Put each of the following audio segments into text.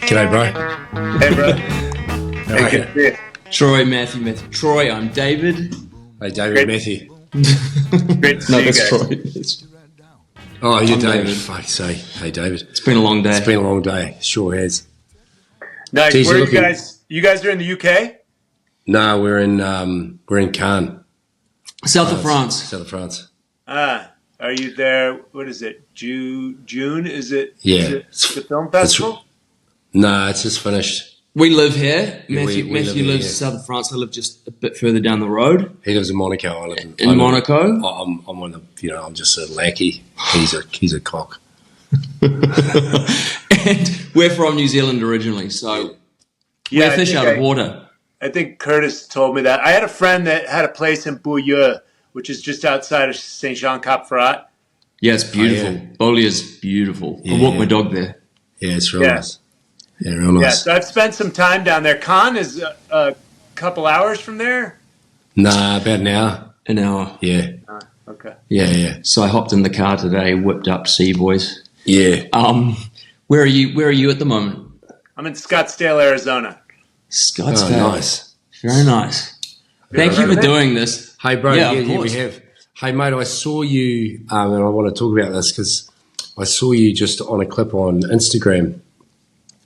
G'day, bro. Hey, bro. Hey, Good to see you. Troy, Matthew. Troy, I'm David. Hey, David, Great. Matthew. Great to No, see you that's guys. Troy. Oh, you're I'm David. David. Fuck's sake. Hey, David. It's been a long day. It's been a long day. Sure has. Nice. Geez, Where are you're you looking- guys? You guys are in the UK? No, we're in Caen, South of France. south of France. Are you there? What is it? June? Is it? Yeah. Is it the film festival? No, it's just finished. We live here. Yeah, Matthew, we live Matthew here, lives yeah. south of France. I live just a bit further down the road He lives in Monaco. I live in Monaco. I'm one of the, I'm just a lackey. He's a cock. And we're from New Zealand originally, so Yeah, we're fish out of water. I think Curtis told me that. I had a friend that had a place in Beaulieu, which is just outside of Saint Jean Cap Ferrat. Yeah, it's beautiful. yeah. Beaulieu's beautiful. I Yeah, walk yeah. my dog there. Yeah, it's real Yeah. nice. Yeah, real Yeah, nice. so I've spent some time down there. Caen is a couple hours from there. Nah, about an hour. An hour. Yeah, Okay. yeah. So I hopped in the car today, whipped up to see you boys. Yeah. Where are you at the moment? I'm in Scottsdale, Arizona. Scottsdale. Oh, nice. Very nice. Thank you heard for of it? doing this. Hey, bro, Yeah, yeah, of we course. have. Hey, mate, I saw you, and I want to talk about this because I saw you just on a clip on Instagram.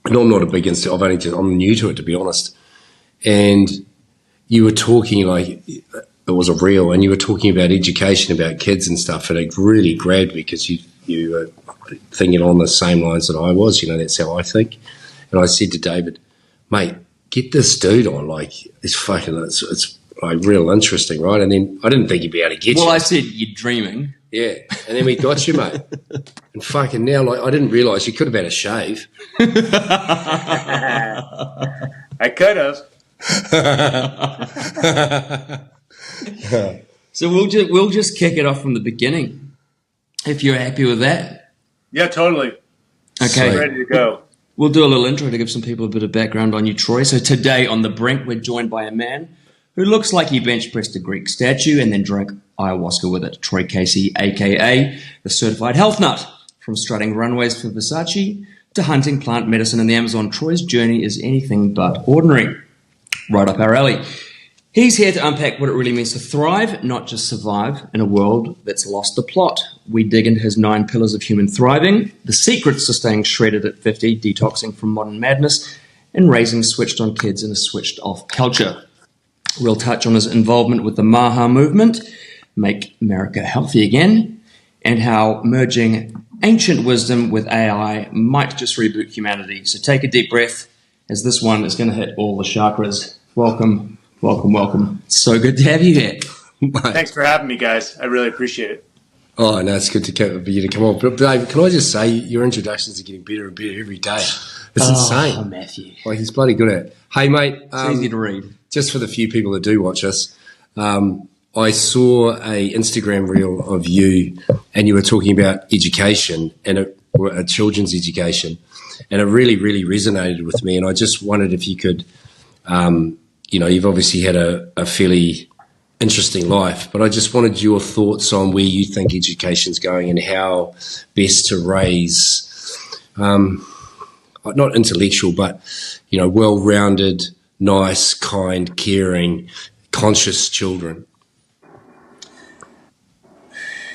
And I'm not a big I'm new to it, to be honest. And you were talking like it was a reel, and you were talking about education, about kids and stuff, and it really grabbed me because you were thinking on the same lines that I was. That's how I think. And I said to David, mate, get this dude on. Like, it's like real interesting, right? And then I didn't think he'd be able to get you. Well, I said you're dreaming. Yeah, and then we got you, mate. And fucking now, like, I didn't realise you could have had a shave. I could have. So we'll just kick it off from the beginning, if you're happy with that. Yeah, totally. Okay. Sweet. Ready to go. We'll do a little intro to give some people a bit of background on you, Troy. So today on the Brink, we're joined by a man who looks like he bench pressed a Greek statue and then drank ayahuasca with it. Troy Casey, aka the certified health nut. From strutting runways for Versace to hunting plant medicine in the Amazon, Troy's journey is anything but ordinary. Right up our alley. He's here to unpack what it really means to thrive, not just survive, in a world that's lost the plot. We dig into his 9 pillars of human thriving, the secrets to staying shredded at 50, detoxing from modern madness, and raising switched-on kids in a switched-off culture. We'll touch on his involvement with the Maha movement, Make America Healthy Again, and how merging ancient wisdom with AI might just reboot humanity. So take a deep breath, as this one is going to hit all the chakras. Welcome. It's so good to have you here. Thanks for having me, guys. I really appreciate it. Oh, no, it's good for you to come on. But, Dave, can I just say your introductions are getting better and better every day. It's insane. Oh, Matthew. Like, he's bloody good at it. Hey, mate. It's easy to read. Just for the few people that do watch us, I saw a Instagram reel of you, and you were talking about education and a children's education, and it really, really resonated with me. And I just wondered if you could, you've obviously had a fairly interesting life, but I just wanted your thoughts on where you think education's going and how best to raise, not intellectual, but well-rounded, nice, kind, caring, conscious children.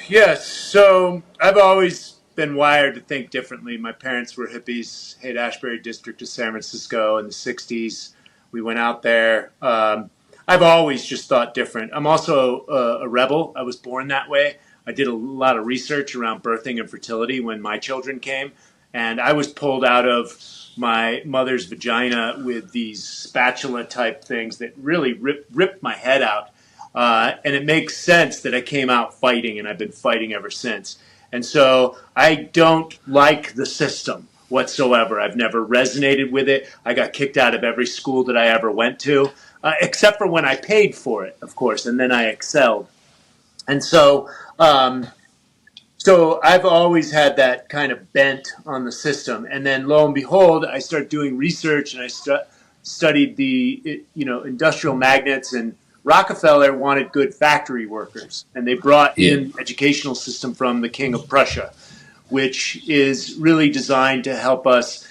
Yes, so I've always been wired to think differently. My parents were hippies, Haight-Ashbury district of San Francisco in the 60s. We went out there. I've always just thought different. I'm also a rebel. I was born that way. I did a lot of research around birthing and fertility when my children came, and I was pulled out of my mother's vagina with these spatula type things that really ripped my head out. And it makes sense that I came out fighting, and I've been fighting ever since. And so I don't like the system whatsoever. I've never resonated with it. I got kicked out of every school that I ever went to, except for when I paid for it, of course, and then I excelled. And so I've always had that kind of bent on the system. And then lo and behold, I started doing research, and I studied the industrial magnates, and Rockefeller wanted good factory workers, and they brought in educational system from the King of Prussia, which is really designed to help us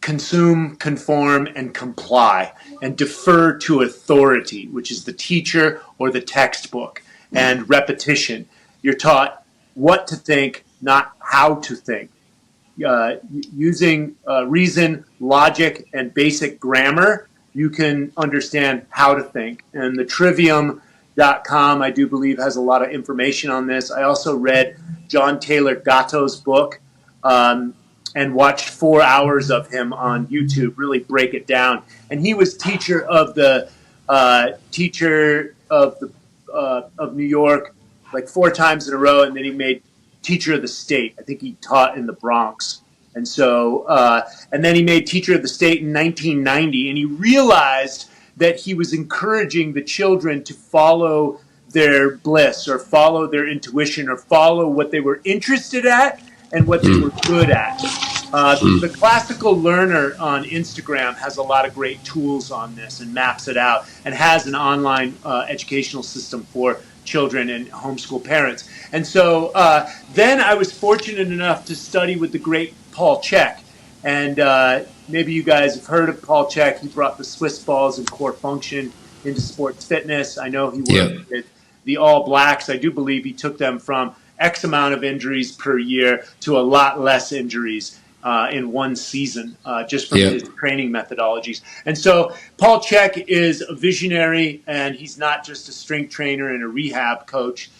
consume, conform, and comply, and defer to authority, which is the teacher or the textbook, and repetition. You're taught what to think, not how to think. Using reason, logic, and basic grammar, you can understand how to think. And the trivium.com, I do believe, has a lot of information on this. I also read John Taylor Gatto's book and watched 4 hours of him on YouTube really break it down. And he was teacher of New York like 4 times in a row, and then he made teacher of the state. I think he taught in the Bronx. And so, and then he made teacher of the state in 1990, and he realized that he was encouraging the children to follow their bliss or follow their intuition or follow what they were interested at and what they were good at. The classical learner on Instagram has a lot of great tools on this and maps it out and has an online educational system for children and homeschool parents. And so then I was fortunate enough to study with the great Paul Chek. And maybe you guys have heard of Paul Chek. He brought the Swiss balls and core function into sports fitness. I know he worked with the All Blacks. I do believe he took them from X amount of injuries per year to a lot less injuries in one season, just from his training methodologies. And so Paul Chek is a visionary, and he's not just a strength trainer and a rehab coach.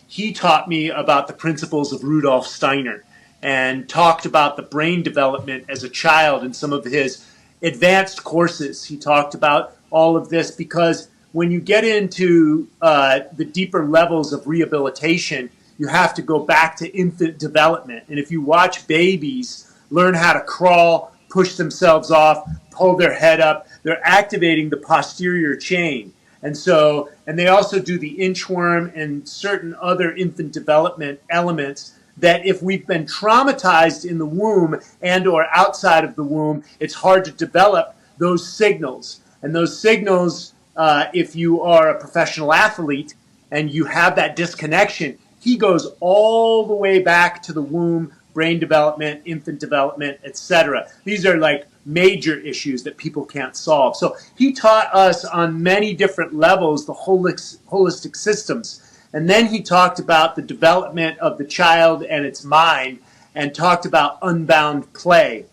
He taught me about the principles of Rudolf Steiner and talked about the brain development as a child in some of his advanced courses. He talked about all of this because when you get into the deeper levels of rehabilitation, you have to go back to infant development. And if you watch babies learn how to crawl, push themselves off, pull their head up, they're activating the posterior chain. And so, and they also do the inchworm and certain other infant development elements that if we've been traumatized in the womb and or outside of the womb, it's hard to develop those signals. And those signals, if you are a professional athlete and you have that disconnection, he goes all the way back to the womb, brain development, infant development, etc. These are like major issues that people can't solve. So he taught us on many different levels the holistic systems. And then he talked about the development of the child and its mind and talked about unbound play.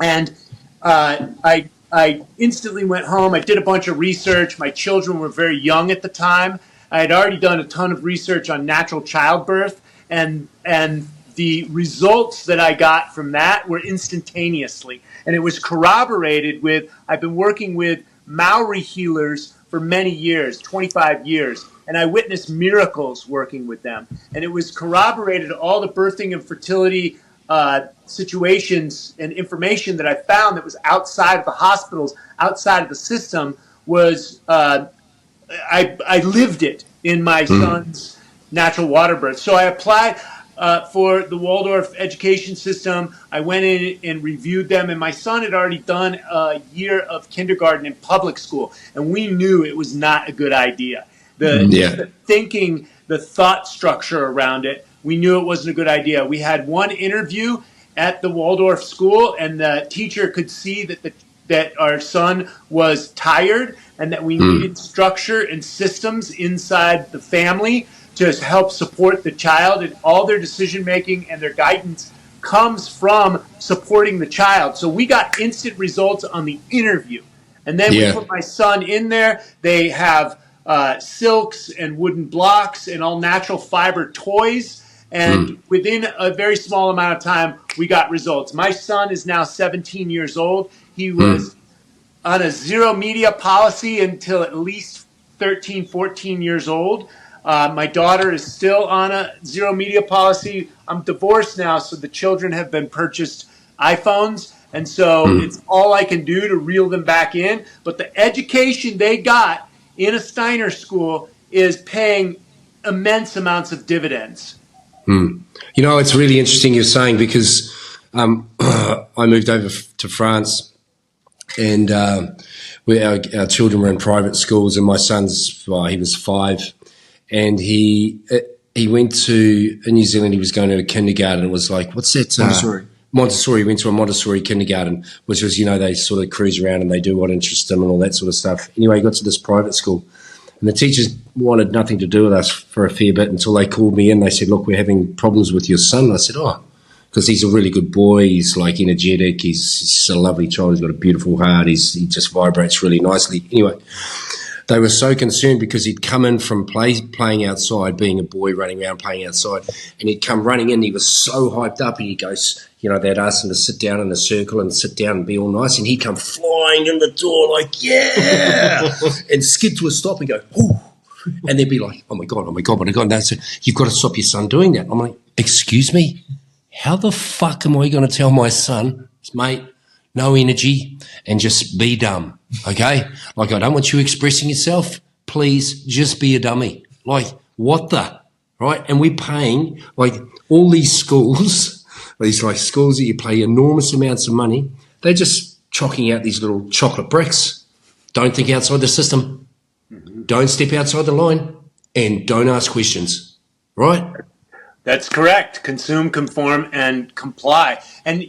And I instantly went home. I did a bunch of research. My children were very young at the time. I had already done a ton of research on natural childbirth, and the results that I got from that were instantaneously. And it was corroborated with, I've been working with Maori healers for many years, 25 years, and I witnessed miracles working with them. And it was corroborated, all the birthing and fertility situations and information that I found that was outside of the hospitals, outside of the system, was I lived it in my son's natural water birth. So I applied for the Waldorf education system. I went in and reviewed them, and my son had already done a year of kindergarten in public school, and we knew it was not a good idea. The thinking, the thought structure around it, we knew it wasn't a good idea. We had one interview at the Waldorf school, and the teacher could see that our son was tired and that we needed structure and systems inside the family to help support the child, and all their decision making and their guidance comes from supporting the child. So we got instant results on the interview. And then we put my son in there. They have silks and wooden blocks and all natural fiber toys. And within a very small amount of time, we got results. My son is now 17 years old. He was on a zero media policy until at least 13, 14 years old. My daughter is still on a zero media policy. I'm divorced now, so the children have been purchased iPhones. And so it's all I can do to reel them back in. But the education they got in a Steiner school is paying immense amounts of dividends. You know, it's really interesting you're saying, because I moved over to France, and our children were in private schools, and my son's, he was 5, and he went to, in New Zealand, he was going to kindergarten, and it was like, what's that? Montessori, went to a Montessori kindergarten, which was, they sort of cruise around and they do what interests them and all that sort of stuff. Anyway, he got to this private school. And the teachers wanted nothing to do with us for a fair bit until they called me in. They said, look, we're having problems with your son. I said, oh, because he's a really good boy. He's like energetic. He's a lovely child. He's got a beautiful heart. He just vibrates really nicely. Anyway, they were so concerned because he'd come in from playing outside, being a boy running around playing outside, and he'd come running in. He was so hyped up, and he goes, they'd ask him to sit down in a circle and sit down and be all nice, and he'd come flying in the door like, yeah, and skid to a stop and go, ooh. And they'd be like, oh my God, what have I got? And they'd say, you've got to stop your son doing that. I'm like, excuse me? How the fuck am I going to tell my son, mate, no energy and just be dumb, okay? Like, I don't want you expressing yourself. Please just be a dummy. Like, what the, right? And we're paying, like, all these schools, these, like, schools that you pay enormous amounts of money, they're just chalking out these little chocolate bricks. Don't think outside the system. Don't step outside the line and don't ask questions, right? That's correct. Consume, conform, and comply. And,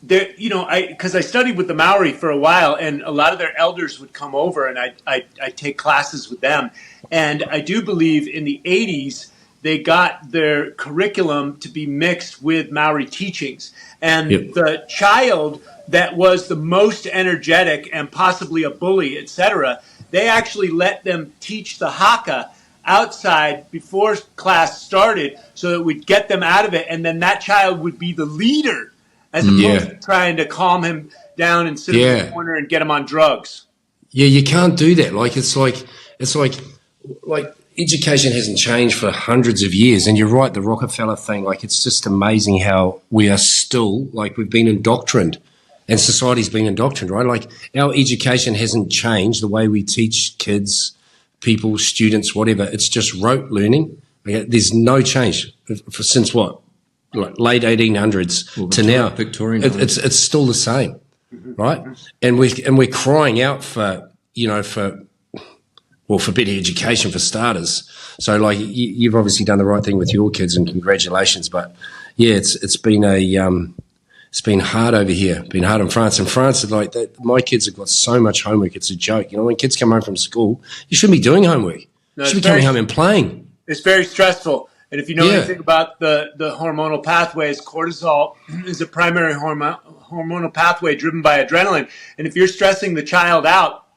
because I studied with the Maori for a while, and a lot of their elders would come over, and I take classes with them. And I do believe in the 80s, they got their curriculum to be mixed with Maori teachings. And the child that was the most energetic and possibly a bully, etc., they actually let them teach the haka outside before class started so that we'd get them out of it. And then that child would be the leader as opposed to trying to calm him down and sit in the corner and get him on drugs. Yeah, you can't do that. Like, it's like education hasn't changed for hundreds of years. And you're right, the Rockefeller thing, like, it's just amazing how we are still, like, we've been indoctrined and society's been indoctrined, right? Like, our education hasn't changed the way we teach kids, people, students, whatever. It's just rote learning. Okay? There's no change since what? Like late 1800s to now. Victorian. It's still the same, right? And we're crying out for better education for starters. So, like, you've obviously done the right thing with your kids, and congratulations. But yeah, it's been hard over here. Been hard in France. In France, like, my kids have got so much homework. It's a joke. When kids come home from school, you shouldn't be doing homework. You should be coming home and playing. It's very stressful. And if you know anything about the hormonal pathways, cortisol is a primary hormonal pathway driven by adrenaline. And if you're stressing the child out,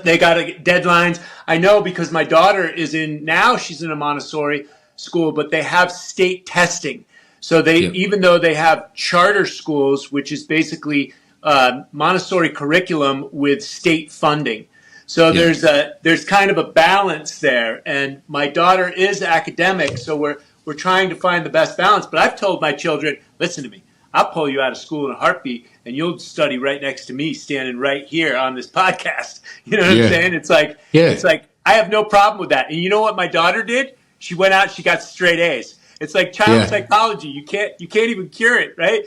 they got deadlines. I know because my daughter she's in a Montessori school, but they have state testing. So even though they have charter schools, which is basically Montessori curriculum with state funding. So there's kind of a balance there, and my daughter is academic, so we're trying to find the best balance. But I've told my children, listen to me, I'll pull you out of school in a heartbeat, and you'll study right next to me, standing right here on this podcast. You know what I'm saying? It's like I have no problem with that. And you know what my daughter did? She went out, she got straight A's. It's like child psychology. You can't even cure it, right?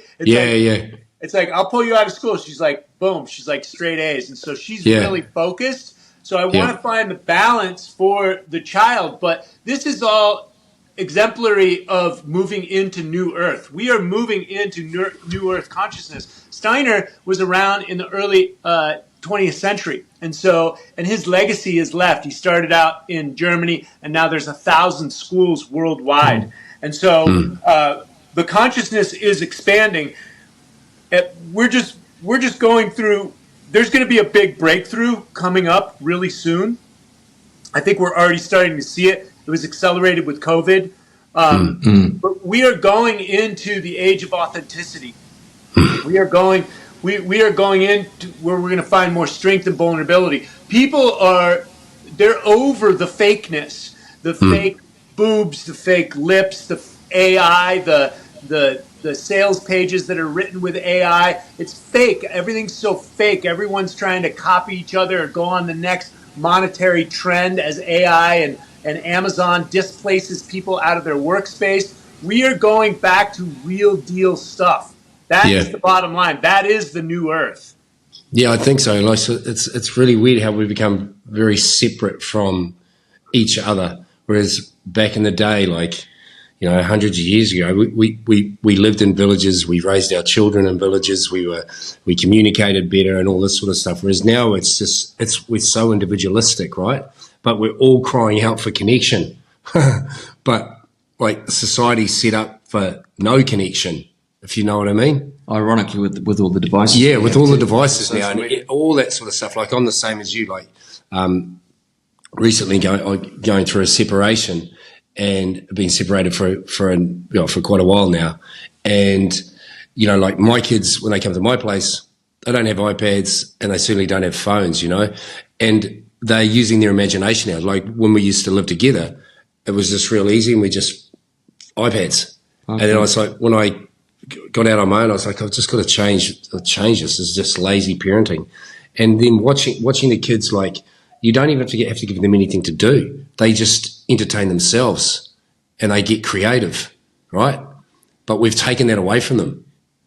It's like, I'll pull you out of school. She's like, boom. She's like straight A's. And so she's really focused. So I want to find the balance for the child. But this is all exemplary of moving into New Earth. We are moving into New Earth consciousness. Steiner was around in the early 20th century. And his legacy is left. He started out in Germany, and now there's 1,000 schools worldwide. And so the consciousness is expanding. We're just going through. There's going to be a big breakthrough coming up really soon. I think we're already starting to see it. It was accelerated with COVID. But we are going into the age of authenticity. We are going into where we're going to find more strength and vulnerability. They're over the fakeness, the fake boobs, the fake lips, the AI, the sales pages that are written with AI. It's fake. Everything's so fake. Everyone's trying to copy each other or go on the next monetary trend as AI and Amazon displaces people out of their workspace. We are going back to real deal stuff. That is the bottom line. That is the new Earth. Yeah, I think so. Like, it's really weird how we become very separate from each other. Whereas back in the day, like, hundreds of years ago. We lived in villages. We raised our children in villages. We communicated better and all this sort of stuff. Whereas now we're so individualistic, right? But we're all crying out for connection. But like society's set up for no connection, if you know what I mean. Ironically, with all the devices. Yeah, with all the devices now and all that sort of stuff. Like I'm the same as you. Like recently going through a separation and been separated for quite a while now. And like my kids, when they come to my place, they don't have iPads and they certainly don't have phones. And they're using their imagination now. Like when we used to live together, it was just real easy, and we just iPads. Okay. And then I was like, when I got out on my own, I was like, I've just got to change this. It's just lazy parenting. And then watching the kids, like, you don't even have to give them anything to do. They just entertain themselves and they get creative, right? But we've taken that away from them,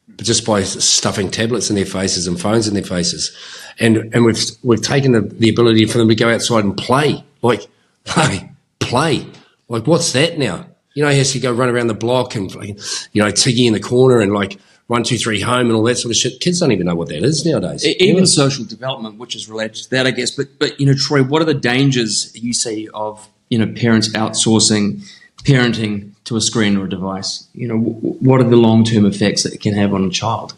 but just by stuffing tablets in their faces and phones in their faces. And we've taken the ability for them to go outside and play. Like, play. Like, what's that now? He has to go run around the block and, Tiggy in the corner and like 1, 2, 3 home and all that sort of shit. Kids don't even know what that is nowadays. Even social development, which is related to that, I guess. But Troy, what are the dangers you see of, parents outsourcing parenting to a screen or a device? What are the long-term effects that it can have on a child?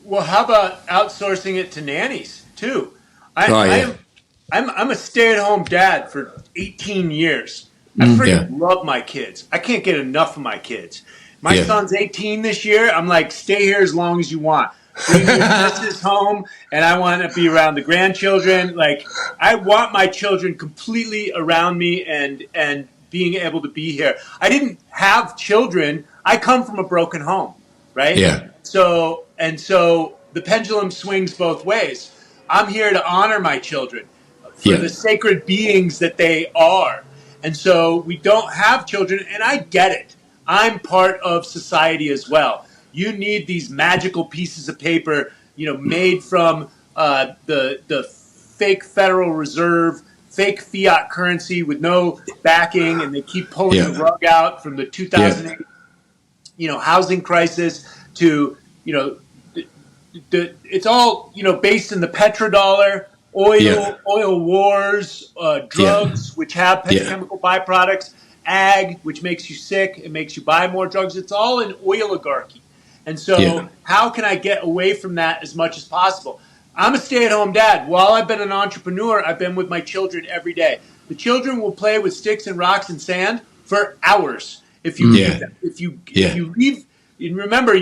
Well, how about outsourcing it to nannies too? I'm a stay-at-home dad for 18 years. I freaking love my kids. I can't get enough of my kids. My son's 18 this year. I'm like, stay here as long as you want. Bring your sisters home, and I want to be around the grandchildren. Like, I want my children completely around me and being able to be here. I didn't have children. I come from a broken home, right? Yeah. So the pendulum swings both ways. I'm here to honor my children for the sacred beings that they are. And so we don't have children, and I get it. I'm part of society as well. You need these magical pieces of paper, made from the fake Federal Reserve, fake fiat currency with no backing, and they keep pulling the rug out from the 2008, housing crisis to, it's all, based in the petrodollar. Oil wars, drugs, which have petrochemical byproducts, ag, which makes you sick, it makes you buy more drugs. It's all an oligarchy. And so how can I get away from that as much as possible? I'm a stay-at-home dad. While I've been an entrepreneur, I've been with my children every day. The children will play with sticks and rocks and sand for hours. If you leave them. If you leave, and remember,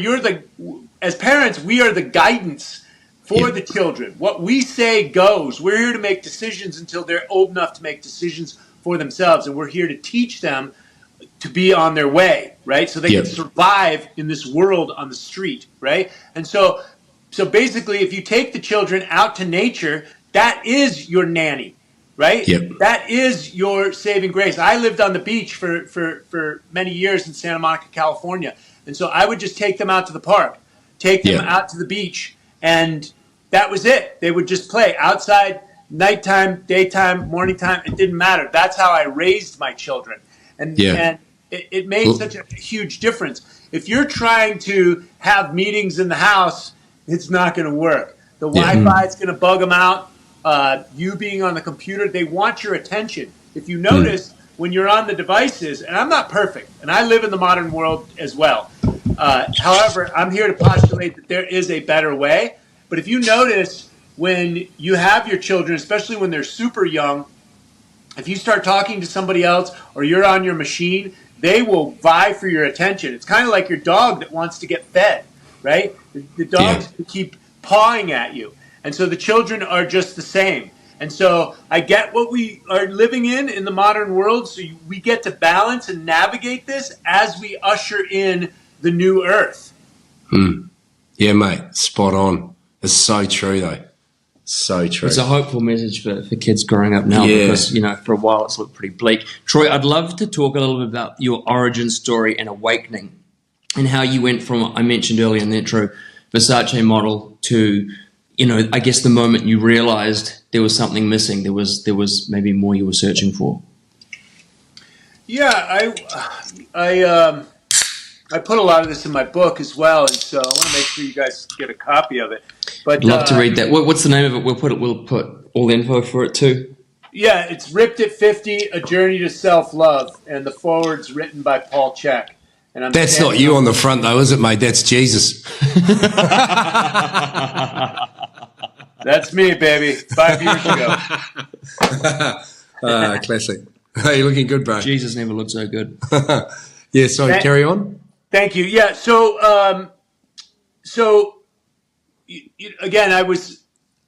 as parents, we are the guidance for the children. What we say goes. We're here to make decisions until they're old enough to make decisions for themselves. And we're here to teach them to be on their way, right? So they can survive in this world on the street, right? And so basically, if you take the children out to nature, that is your nanny, right? That is your saving grace. I lived on the beach for many years in Santa Monica, California. And so I would just take them out to the park, take them out to the beach, and that was it. They would just play outside, nighttime, daytime, morning time. It didn't matter. That's how I raised my children. And it made such a huge difference. If you're trying to have meetings in the house, it's not going to work. The Wi-Fi is going to bug them out. You being on the computer, they want your attention. If you notice, when you're on the devices, and I'm not perfect, and I live in the modern world as well. However, I'm here to postulate that there is a better way. But if you notice, when you have your children, especially when they're super young, if you start talking to somebody else or you're on your machine, they will vie for your attention. It's kind of like your dog that wants to get fed, right? The dogs keep pawing at you. And so the children are just the same. And so I get what we are living in the modern world. So we get to balance and navigate this as we usher in the new earth. Yeah, mate. Spot on. It's so true, though. So true. It's a hopeful message for kids growing up now because, for a while it's looked pretty bleak. Troy, I'd love to talk a little bit about your origin story and awakening and how you went from, I mentioned earlier in the intro, Versace model to, I guess the moment you realized there was something missing, there was maybe more you were searching for. Yeah, I put a lot of this in my book as well, and so I want to make sure you guys get a copy of it. But Love to read that. What's the name of it? We'll put all the info for it too. yeah, it's Ripped at 50: A Journey to Self-Love, and the foreword's written by Paul Chek. And That's not you on the front, though, is it, mate? That's Jesus. That's me, baby. 5 years ago. Classic. Hey, you're looking good, bro. Jesus never looked so good. Yeah, sorry, carry on. Thank you. Yeah, so again, I was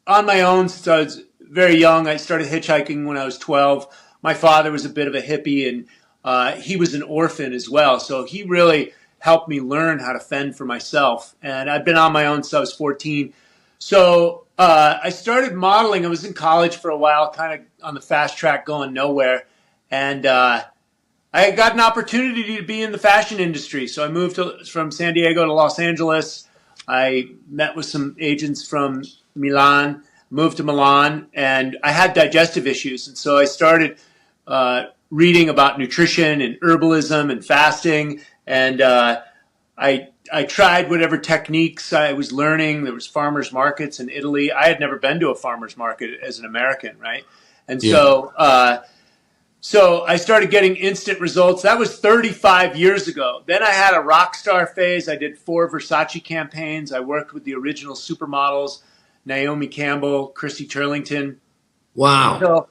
on my own since I was very young. I started hitchhiking when I was 12. My father was a bit of a hippie, and he was an orphan as well. So he really helped me learn how to fend for myself. And I've been on my own since I was 14. So I started modeling. I was in college for a while, kind of on the fast track going nowhere. And I got an opportunity to be in the fashion industry. So I moved from San Diego to Los Angeles. I met with some agents from Milan, moved to Milan, and I had digestive issues. And so I started reading about nutrition and herbalism and fasting. And I tried whatever techniques I was learning. There was farmers markets in Italy. I had never been to a farmers market as an American, right? And so I started getting instant results. That was 35 years ago. Then I had a rock star phase. I did 4 Versace campaigns. I worked with the original supermodels, Naomi Campbell, Christy Turlington. Wow. So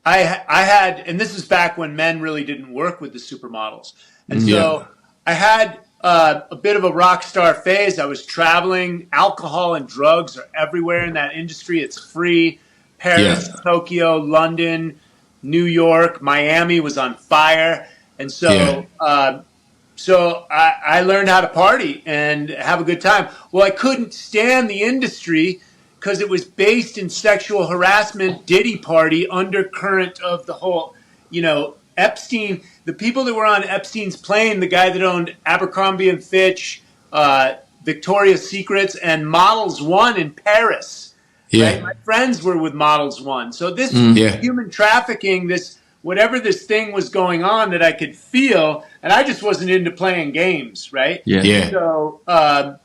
I had, and this is back when men really didn't work with the supermodels. And so I had a bit of a rock star phase. I was traveling. Alcohol and drugs are everywhere in that industry. It's free. Paris, Tokyo, London, New York, Miami was on fire. And so I learned how to party and have a good time. Well, I couldn't stand the industry because it was based in sexual harassment, Diddy party, undercurrent of the whole, Epstein, the people that were on Epstein's plane, the guy that owned Abercrombie and Fitch, Victoria's Secrets, and Models One in Paris. Yeah. Right? My friends were with Models One. So this human trafficking, this whatever this thing was going on that I could feel, and I just wasn't into playing games, right? Yeah.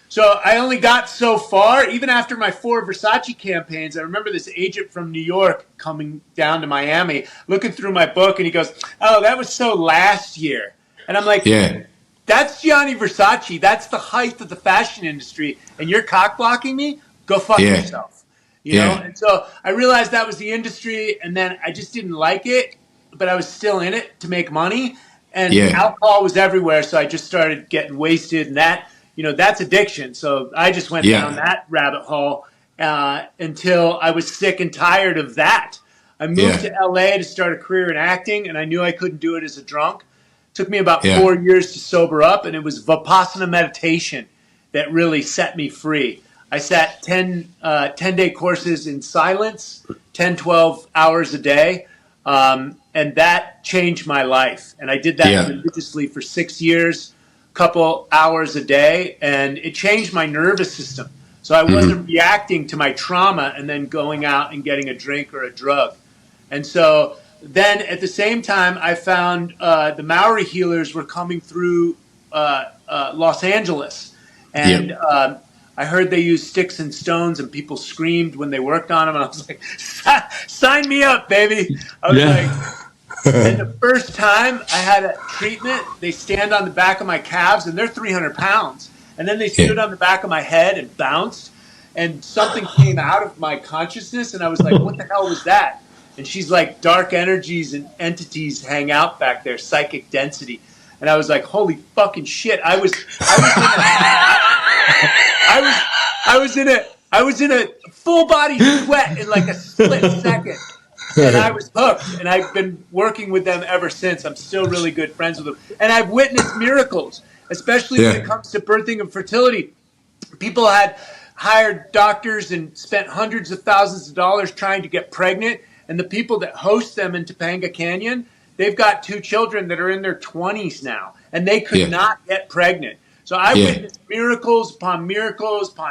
So I only got so far. Even after my 4 Versace campaigns, I remember this agent from New York coming down to Miami, looking through my book, and he goes, "Oh, that was so last year." And I'm like, "That's Gianni Versace. That's the height of the fashion industry, and you're cock blocking me? Go fuck yourself." You know? And so I realized that was the industry, and then I just didn't like it, but I was still in it to make money. And alcohol was everywhere, so I just started getting wasted, and that's addiction. So I just went down that rabbit hole until I was sick and tired of that. I moved to LA to start a career in acting, and I knew I couldn't do it as a drunk. It took me about 4 years to sober up, and it was Vipassana meditation that really set me free. I sat 10-day courses in silence, 10, 12 hours a day, and that changed my life. And I did that religiously for 6 years, couple hours a day, and it changed my nervous system. So I wasn't reacting to my trauma and then going out and getting a drink or a drug. And so then at the same time, I found the Maori healers were coming through Los Angeles. And I heard they used sticks and stones, and people screamed when they worked on them. And I was like, sign me up, baby. I was like, and the first time I had a treatment, they stand on the back of my calves, and they're 300 pounds. And then they stood on the back of my head and bounced, and something came out of my consciousness, and I was like, what the hell was that? And she's like, dark energies and entities hang out back there, psychic density. And I was like, holy fucking shit. I was in a full body sweat in like a split second. And I was hooked, and I've been working with them ever since. I'm still really good friends with them. And I've witnessed miracles, especially when it comes to birthing and fertility. People had hired doctors and spent hundreds of thousands of dollars trying to get pregnant. And the people that host them in Topanga Canyon, they've got 2 children that are in their 20s now, and they could not get pregnant. So I witnessed miracles upon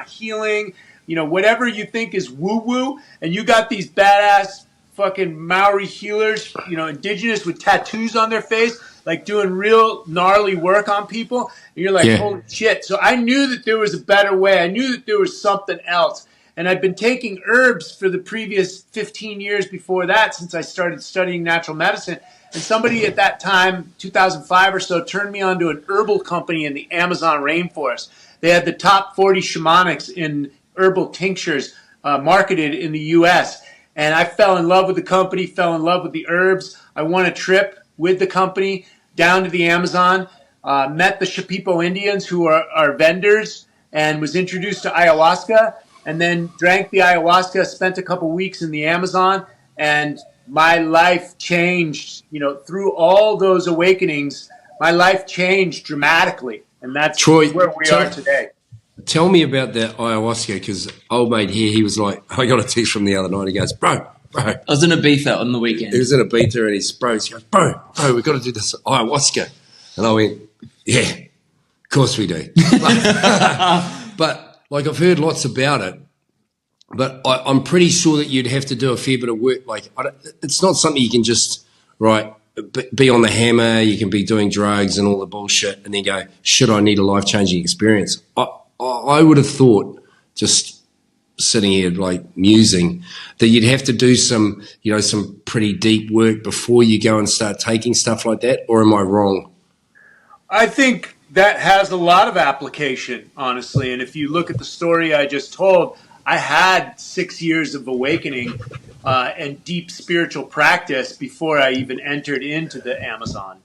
healing, whatever you think is woo-woo, and you got these badass fucking Maori healers, indigenous with tattoos on their face, like doing real gnarly work on people. And you're like, holy shit. So I knew that there was a better way. I knew that there was something else. And I'd been taking herbs for the previous 15 years before that, since I started studying natural medicine. And somebody at that time, 2005 or so, turned me on to an herbal company in the Amazon rainforest. They had the top 40 shamanics in herbal tinctures marketed in the U.S. And I fell in love with the company, fell in love with the herbs. I won a trip with the company down to the Amazon, met the Shipibo Indians who are our vendors, and was introduced to ayahuasca, and then drank the ayahuasca, spent a couple weeks in the Amazon, and my life changed, through all those awakenings. My life changed dramatically, and that's Troy, where we are today. Tell me about that ayahuasca, because old mate here, he was like, I got a text from the other night. He goes, bro. I was in Ibiza on the weekend. He was in Ibiza and he goes, bro, we've got to do this ayahuasca. And I went, yeah, of course we do. But like, I've heard lots about it, but I'm pretty sure that you'd have to do a fair bit of work. Like, it's not something you can just, be on the hammer. You can be doing drugs and all the bullshit and then go, should I need a life-changing experience? I would have thought, just sitting here like musing, that you'd have to do some pretty deep work before you go and start taking stuff like that, or am I wrong? I think that has a lot of application, honestly. And if you look at the story I just told, I had 6 years of awakening and deep spiritual practice before I even entered into the Amazon.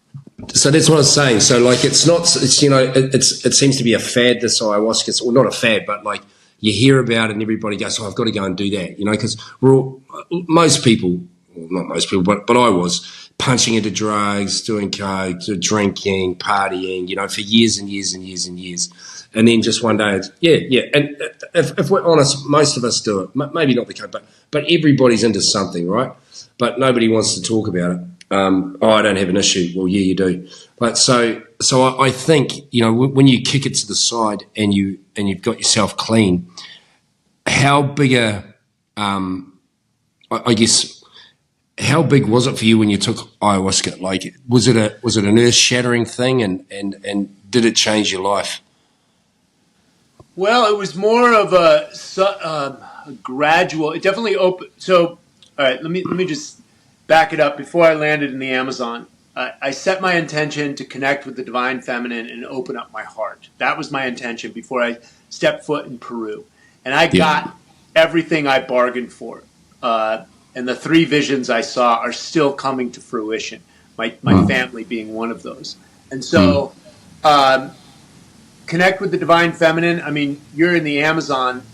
So that's what I was saying. So like, it seems to be a fad, this ayahuasca, or not a fad, but like you hear about it and everybody goes, I've got to go and do that, because most people, well, not most people, but I was punching into drugs, doing coke, drinking, partying, for years and years and years and years. And then just one day, And if we're honest, most of us do it. Maybe not the coke, but everybody's into something, right? But nobody wants to talk about it. I don't have an issue. Well, yeah, you do. But so I think, when you kick it to the side and you've got yourself clean, how big I guess, how big was it for you when you took ayahuasca? Like, was it an earth-shattering thing, and did it change your life? Well, it was more of a gradual. It definitely opened. So, all right, let me just back it up. Before I landed in the Amazon, I set my intention to connect with the divine feminine and open up my heart. That was my intention before I stepped foot in Peru, and I got everything I bargained for. And the 3 visions I saw are still coming to fruition. My family being one of those, and so. Connect with the divine feminine. I mean, you're in the Amazon.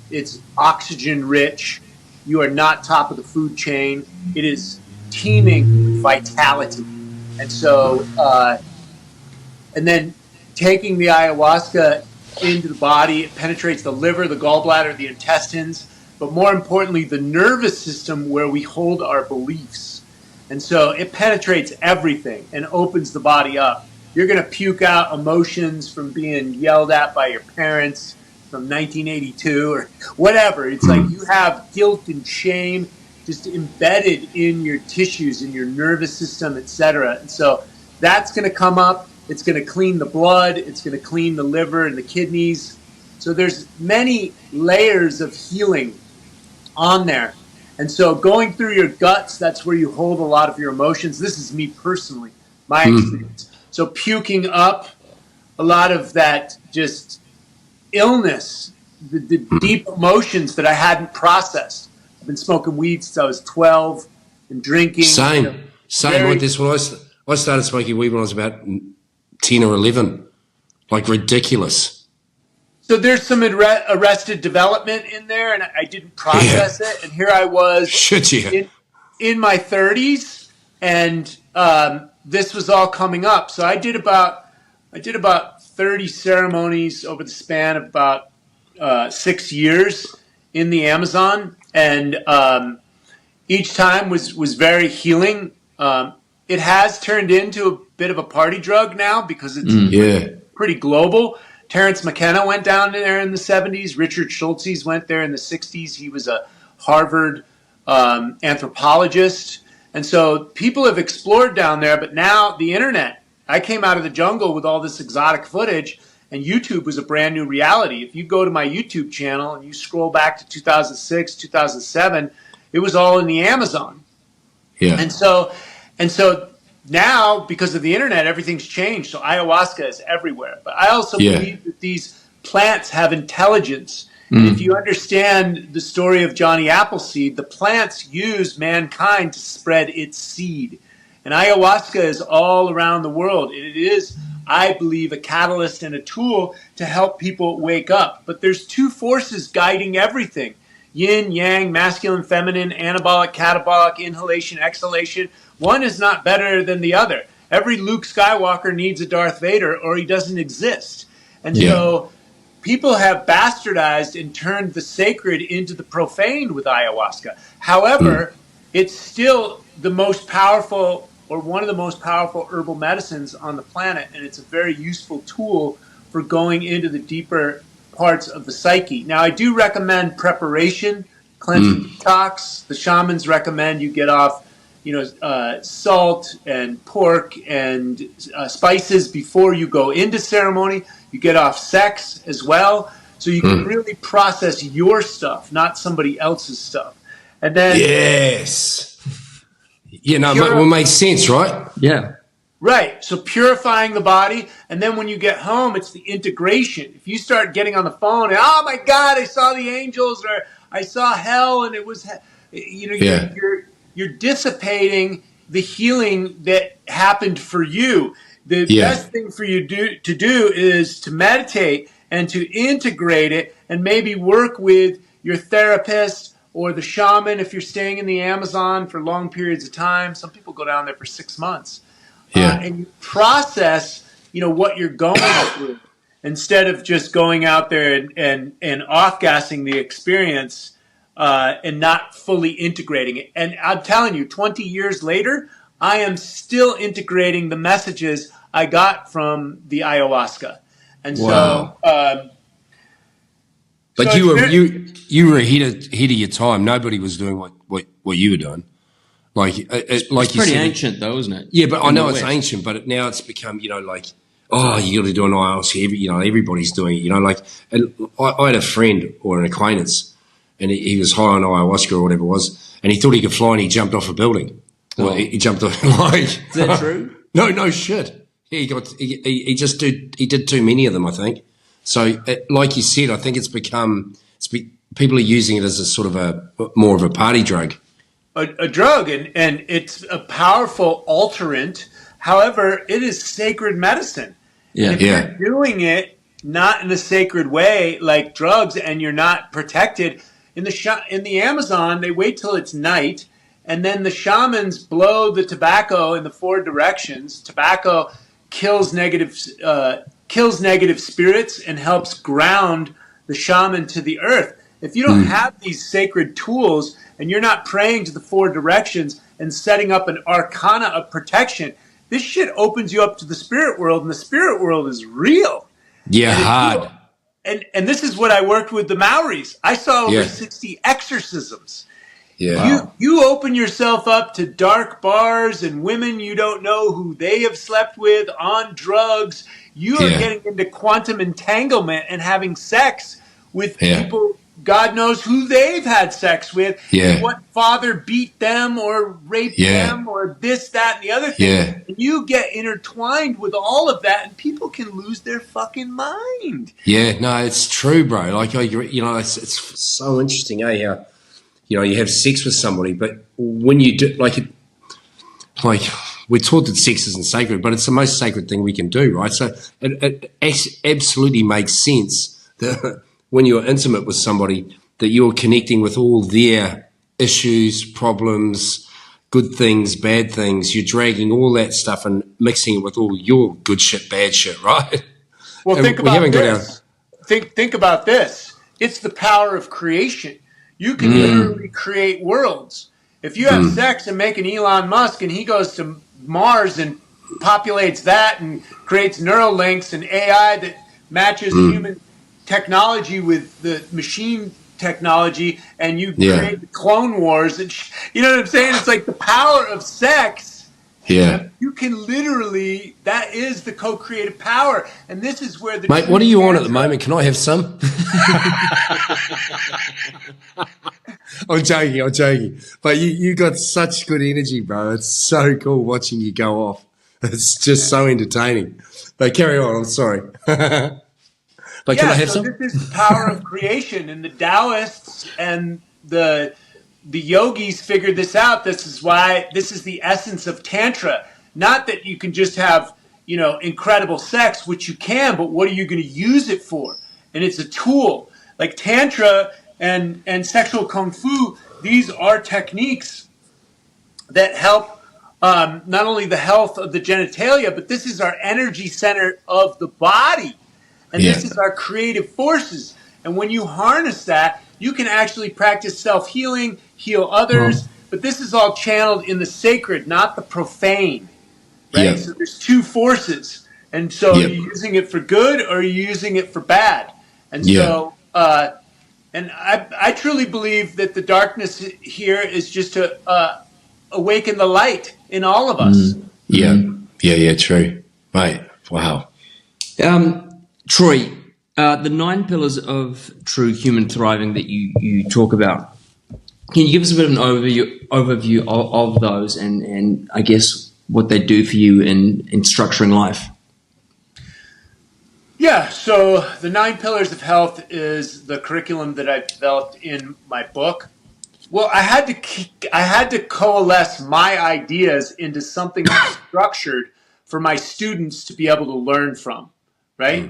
It's oxygen rich. You are not top of the food chain. It is teeming with vitality. And so, and then taking the ayahuasca into the body, it penetrates the liver, the gallbladder, the intestines, but more importantly, the nervous system where we hold our beliefs. And so it penetrates everything and opens the body up. You're going to puke out emotions from being yelled at by your parents from 1982 or whatever. It's like you have guilt and shame just embedded in your tissues, in your nervous system, etc. And so that's going to come up. It's going to clean the blood. It's going to clean the liver and the kidneys. So there's many layers of healing on there. And so going through your guts, that's where you hold a lot of your emotions. This is me personally, my experience. So puking up a lot of that just illness, the deep emotions that I hadn't processed. I've been smoking weed since I was 12 and drinking. Same. Like this. When I started smoking weed when I was about 10 or 11. Like, ridiculous. So there's some arrested development in there, and I didn't process it. And here I was in my 30s, and this was all coming up. So I did about 30 ceremonies over the span of about 6 years in the Amazon, and each time was very healing. It has turned into a bit of a party drug now because it's pretty global. Terence McKenna went down there in the 70s. Richard Schultes went there in the 60s. He was a Harvard anthropologist. And so people have explored down there, but now the internet. I came out of the jungle with all this exotic footage, and YouTube was a brand new reality. If you go to my YouTube channel and you scroll back to 2006, 2007, it was all in the Amazon. Yeah. And so now, because of the internet, everything's changed. So ayahuasca is everywhere. But I also believe that these plants have intelligence. And if you understand the story of Johnny Appleseed, the plants use mankind to spread its seed. And ayahuasca is all around the world. It is, I believe, a catalyst and a tool to help people wake up. But there's two forces guiding everything. Yin, yang, masculine, feminine, anabolic, catabolic, inhalation, exhalation. One is not better than the other. Every Luke Skywalker needs a Darth Vader or he doesn't exist. And so people have bastardized and turned the sacred into the profane with ayahuasca. However, it's still the most powerful, or one of the most powerful herbal medicines on the planet, and it's a very useful tool for going into the deeper parts of the psyche. Now, I do recommend preparation, cleansing detox. The shamans recommend you get off, salt and pork and spices before you go into ceremony. You get off sex as well, so you can really process your stuff, not somebody else's stuff. And then it makes sense, right? Yeah. Right. So purifying the body. And then when you get home, it's the integration. If you start getting on the phone and, oh my God, I saw the angels, or I saw hell, and it was, you're dissipating the healing that happened for you. The best thing for you to do is to meditate and to integrate it, and maybe work with your therapist or the shaman if you're staying in the Amazon for long periods of time. Some people go down there for 6 months. And you process, what you're going through, instead of just going out there and off-gassing the experience and not fully integrating it. And I'm telling you, 20 years later, I am still integrating the messages I got from the ayahuasca. And so... But so you were ahead of your time. Nobody was doing what you were doing. It's you pretty said, ancient, though, isn't it? Yeah, but I know it's ancient, but now it's become, you got to do an ayahuasca. Everybody's doing it. And I had a friend or an acquaintance, and he was high on ayahuasca or whatever it was, and he thought he could fly, and he jumped off a building. Oh. Well, he jumped off. Is that true? No shit. Yeah, he did too many of them, I think. So, like you said, I think people are using it as a sort of more of a party drug. A drug, and it's a powerful alterant. However, it is sacred medicine. Yeah. And if you're doing it not in a sacred way, like drugs, and you're not protected, in the Amazon, they wait till it's night, and then the shamans blow the tobacco in the 4 directions. Tobacco kills negative spirits and helps ground the shaman to the earth. If you don't have these sacred tools, and you're not praying to the 4 directions and setting up an arcana of protection, this shit opens you up to the spirit world, and the spirit world is real. Yeah, hard. And this is what I worked with the Maoris. I saw over 60 exorcisms. Yeah. You open yourself up to dark bars and women you don't know who they have slept with, on drugs. You are getting into quantum entanglement and having sex with people God knows who they've had sex with, and what father beat them or raped them or this, that, and the other thing. Yeah. And you get intertwined with all of that, and people can lose their fucking mind. Yeah, no, it's true, bro. It's so interesting, how, you have sex with somebody, but when you do, we're taught that sex isn't sacred, but it's the most sacred thing we can do, right? So it absolutely makes sense that when you're intimate with somebody, that you're connecting with all their issues, problems, good things, bad things. You're dragging all that stuff and mixing it with all your good shit, bad shit, right? Well, think about this. Think about this. It's the power of creation. You can literally create worlds. If you have sex and make an Elon Musk and he goes to Mars and populates that and creates neural links and AI that matches human technology with the machine technology and you Yeah. create the Clone Wars, and you know what I'm saying? It's like the power of sex. Yeah. You can literally, that is the co-creative power. And this is where the Mate, what are you on at the moment? Can I have some? I'm joking. But you got such good energy, bro. It's so cool watching you go off. It's just so entertaining. But carry on, I'm sorry. But can I have some? This is the power of creation, and the Taoists and the yogis figured this out. This is why this is the essence of Tantra. Not that you can just have, incredible sex, which you can, but what are you going to use it for? And it's a tool. Like Tantra and sexual kung fu, these are techniques that help not only the health of the genitalia, but this is our energy center of the body. And this is our creative forces. And when you harness that, you can actually practice self-healing, heal others. But this is all channeled in the sacred, not the profane. Right? Yeah. So there's two forces. And so you're using it for good or you're using it for bad. And so, and I truly believe that the darkness here is just to awaken the light in all of us. Yeah, true. Mate, wow. Troy, the 9 pillars of true human thriving that you talk about, can you give us a bit of an overview of those and I guess what they do for you in structuring life? Yeah, so the 9 pillars of health is the curriculum that I've developed in my book. Well, I had to coalesce my ideas into something structured for my students to be able to learn from, right?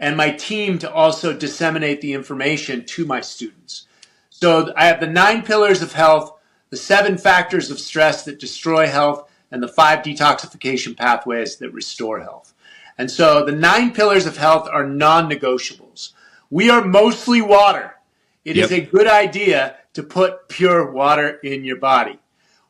And my team to also disseminate the information to my students. So I have the 9 pillars of health, the 7 factors of stress that destroy health, and the 5 detoxification pathways that restore health. And so the 9 pillars of health are non-negotiables. We are mostly water. It is a good idea to put pure water in your body.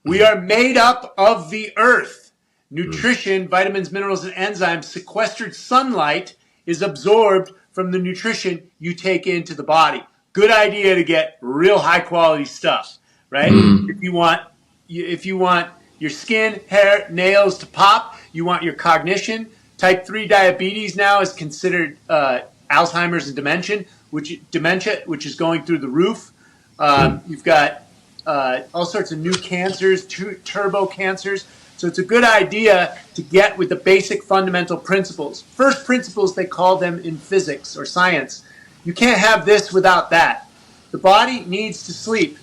We are made up of the earth. Nutrition, vitamins, minerals, and enzymes, sequestered sunlight is absorbed from the nutrition you take into the body. Good idea to get real high quality stuff, right? If you want your skin, hair, nails to pop, you want your cognition. Type 3 diabetes now is considered Alzheimer's and dementia, which is going through the roof. You've got all sorts of new cancers, turbo cancers. So it's a good idea to get with the basic fundamental principles. First principles, they call them in physics or science. You can't have this without that. The body needs to sleep,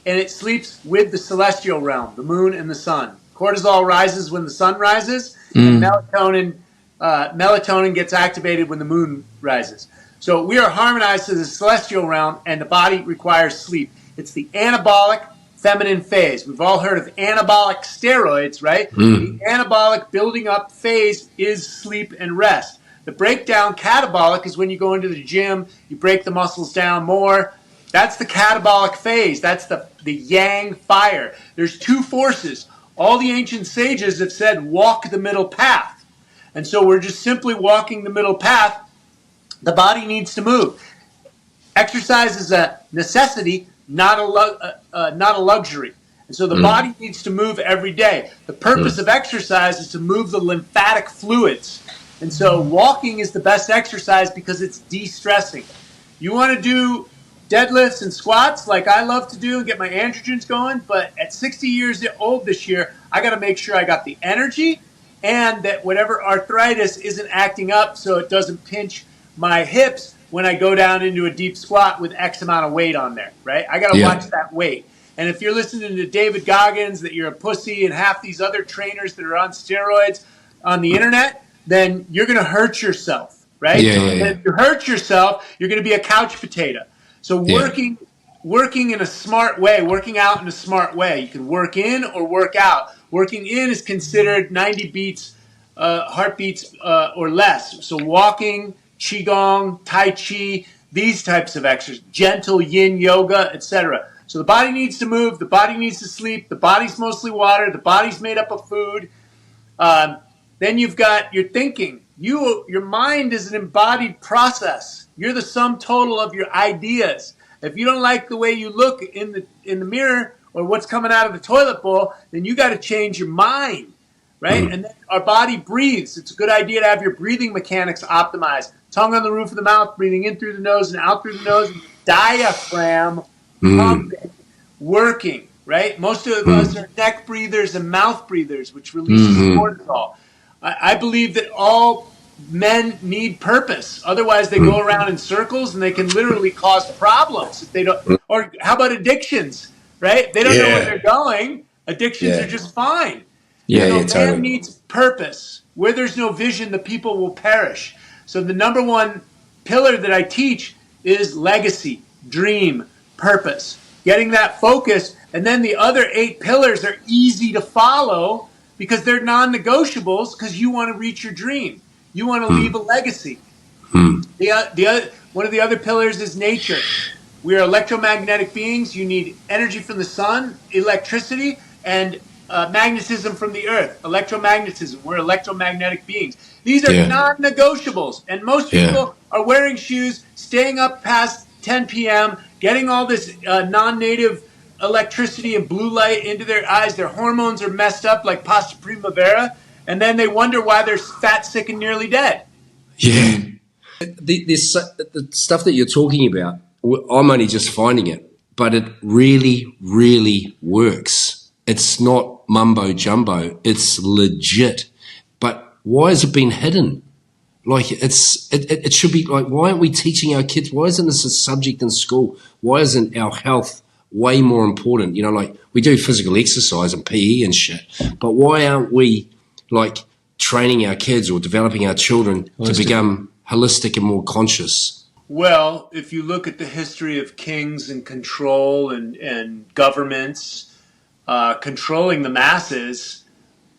and it sleeps with the celestial realm, the moon and the sun. Cortisol rises when the sun rises, and melatonin gets activated when the moon rises. So we are harmonized to the celestial realm, and the body requires sleep. It's the anabolic feminine phase. We've all heard of anabolic steroids, right? The anabolic building up phase is sleep and rest. The breakdown catabolic is when you go into the gym, you break the muscles down more. That's the catabolic phase. That's the yang fire. There's 2 forces. All the ancient sages have said, walk the middle path. And so we're just simply walking the middle path. The body needs to move. Exercise is a necessity, not a luxury. And so the body needs to move every day. The purpose of exercise is to move the lymphatic fluids. And so walking is the best exercise because it's de-stressing. You want to do deadlifts and squats like I love to do and get my androgens going, but at 60 years old this year, I got to make sure I got the energy and that whatever arthritis isn't acting up so it doesn't pinch my hips when I go down into a deep squat with X amount of weight on there, right? I got to watch that weight. And if you're listening to David Goggins, that you're a pussy, and half these other trainers that are on steroids on the internet, then you're going to hurt yourself, right? And if you hurt yourself, you're going to be a couch potato. So working in a smart way, working out in a smart way. You can work in or work out. Working in is considered 90 beats, heartbeats or less. So walking, qigong, tai chi, these types of exercises, gentle yin yoga, etc. So the body needs to move. The body needs to sleep. The body's mostly water. The body's made up of food. Then you've got your thinking. Your mind is an embodied process. You're the sum total of your ideas. If you don't like the way you look in the mirror or what's coming out of the toilet bowl, then you got to change your mind, right? And then our body breathes. It's a good idea to have your breathing mechanics optimized. Tongue on the roof of the mouth, breathing in through the nose and out through the nose. Diaphragm pumping, working, right? Most of us are neck breathers and mouth breathers, which releases cortisol. I believe that all men need purpose. Otherwise, they go around in circles and they can literally cause problems if they don't. Or how about addictions, right? They don't know where they're going. Addictions are just fine. Man totally. needs purpose. Where there's no vision, the people will perish. So the number one pillar that I teach is legacy, dream, purpose. Getting that focus, and then the other 8 pillars are easy to follow because they're non-negotiables because you want to reach your dream. You want to leave a legacy. One of the other pillars is nature. We are electromagnetic beings. You need energy from the sun, electricity, and magnetism from the earth. Electromagnetism. We're electromagnetic beings. These are non-negotiables. And most people are wearing shoes, staying up past 10 p.m., getting all this non-native electricity and blue light into their eyes. Their hormones are messed up like pasta primavera. And then they wonder why they're fat, sick, and nearly dead. Yeah. The stuff that you're talking about, I'm only just finding it, but it really, really works. It's not mumbo jumbo. It's legit. But why has it been hidden? Like it should be like, why aren't we teaching our kids? Why isn't this a subject in school? Why isn't our health way more important? You know, like we do physical exercise and PE and shit, but why aren't we like training our kids or developing our children to become holistic and more conscious? Well, if you look at the history of kings and control and governments controlling the masses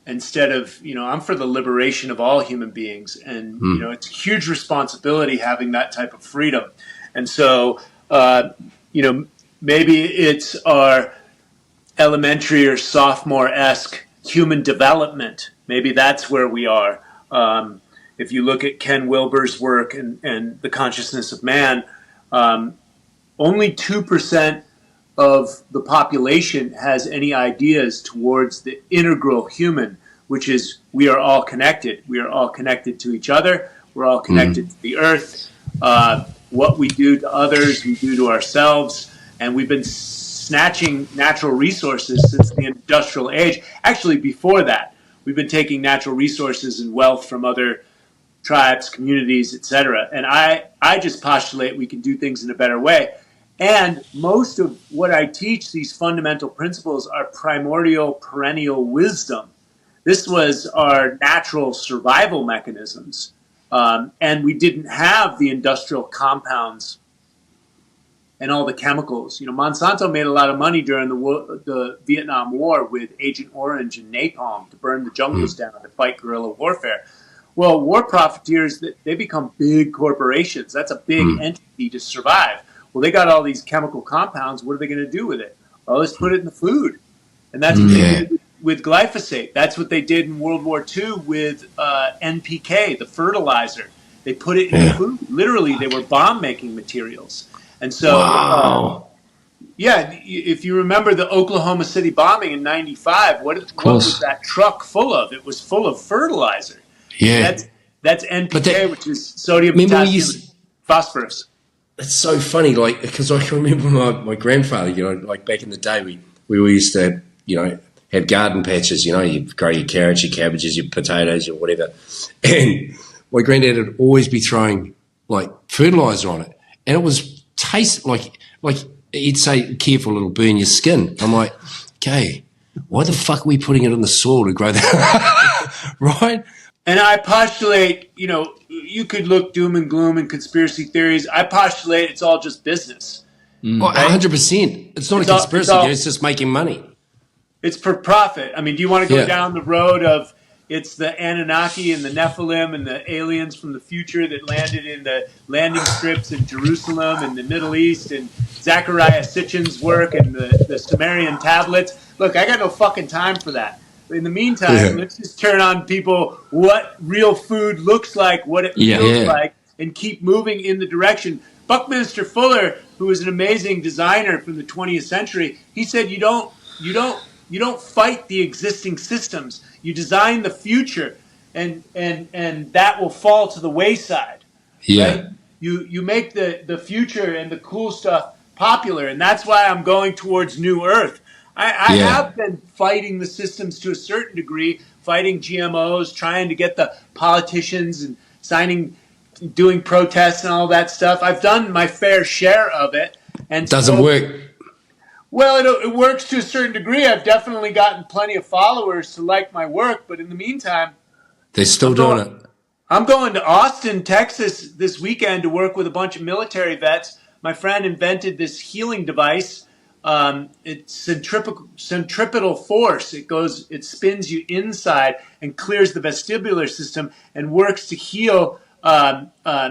instead of, I'm for the liberation of all human beings. And, it's a huge responsibility having that type of freedom. And so, maybe it's our elementary or sophomore-esque human development. Maybe that's where we are. If you look at Ken Wilber's work and the consciousness of man, only 2% of the population has any ideas towards the integral human, which is we are all connected. We are all connected to each other. We're all connected to the earth. What we do to others, we do to ourselves. And we've been snatching natural resources since the industrial age. Actually, before that, we've been taking natural resources and wealth from other tribes, communities, etc. And I just postulate we can do things in a better way. And most of what I teach, these fundamental principles, are primordial, perennial wisdom. This was our natural survival mechanisms. And we didn't have the industrial compounds and all the chemicals. Monsanto made a lot of money during the Vietnam War with Agent Orange and napalm to burn the jungles down to fight guerrilla warfare. Well, war profiteers, they become big corporations. That's a big entity to survive. Well, they got all these chemical compounds. What are they going to do with it? Well, let's put it in the food. And that's what they did with glyphosate. That's what they did in World War II with NPK, the fertilizer. They put it in the food. Literally, they were bomb-making materials. And so, if you remember the Oklahoma City bombing in '95, what was that truck full of? It was full of fertilizer. Yeah. That's NPK, which is sodium, potassium, phosphorus. It's so funny, like, because I can remember my grandfather, like back in the day, we used to, have garden patches, you grow your carrots, your cabbages, your potatoes, or whatever. And my granddad would always be throwing, like, fertilizer on it. And it was taste like he'd say, careful, it'll burn your skin. I'm like, okay, why the fuck are we putting it in the soil to grow that? Right? And I postulate, you could look doom and gloom and conspiracy theories. I postulate it's all just business. Right? 100%. It's not a conspiracy theory. It's just making money. It's for profit. I mean, do you want to go down the road of it's the Anunnaki and the Nephilim and the aliens from the future that landed in the landing strips in Jerusalem and the Middle East and Zechariah Sitchin's work and the Sumerian tablets? Look, I got no fucking time for that. In the meantime, let's just turn on people what real food looks like, what it feels like, and keep moving in the direction. Buckminster Fuller, who was an amazing designer from the 20th century, he said, you don't fight the existing systems. You design the future, and that will fall to the wayside. Yeah. Right? You make the future and the cool stuff popular, and that's why I'm going towards New Earth. I have been fighting the systems to a certain degree, fighting GMOs, trying to get the politicians and doing protests and all that stuff. I've done my fair share of it. And doesn't work. Well, it works to a certain degree. I've definitely gotten plenty of followers to like my work, but in the meantime, they're still doing it. I'm going to Austin, Texas this weekend to work with a bunch of military vets. My friend invented this healing device. It's centripetal force. It spins you inside and clears the vestibular system and works to heal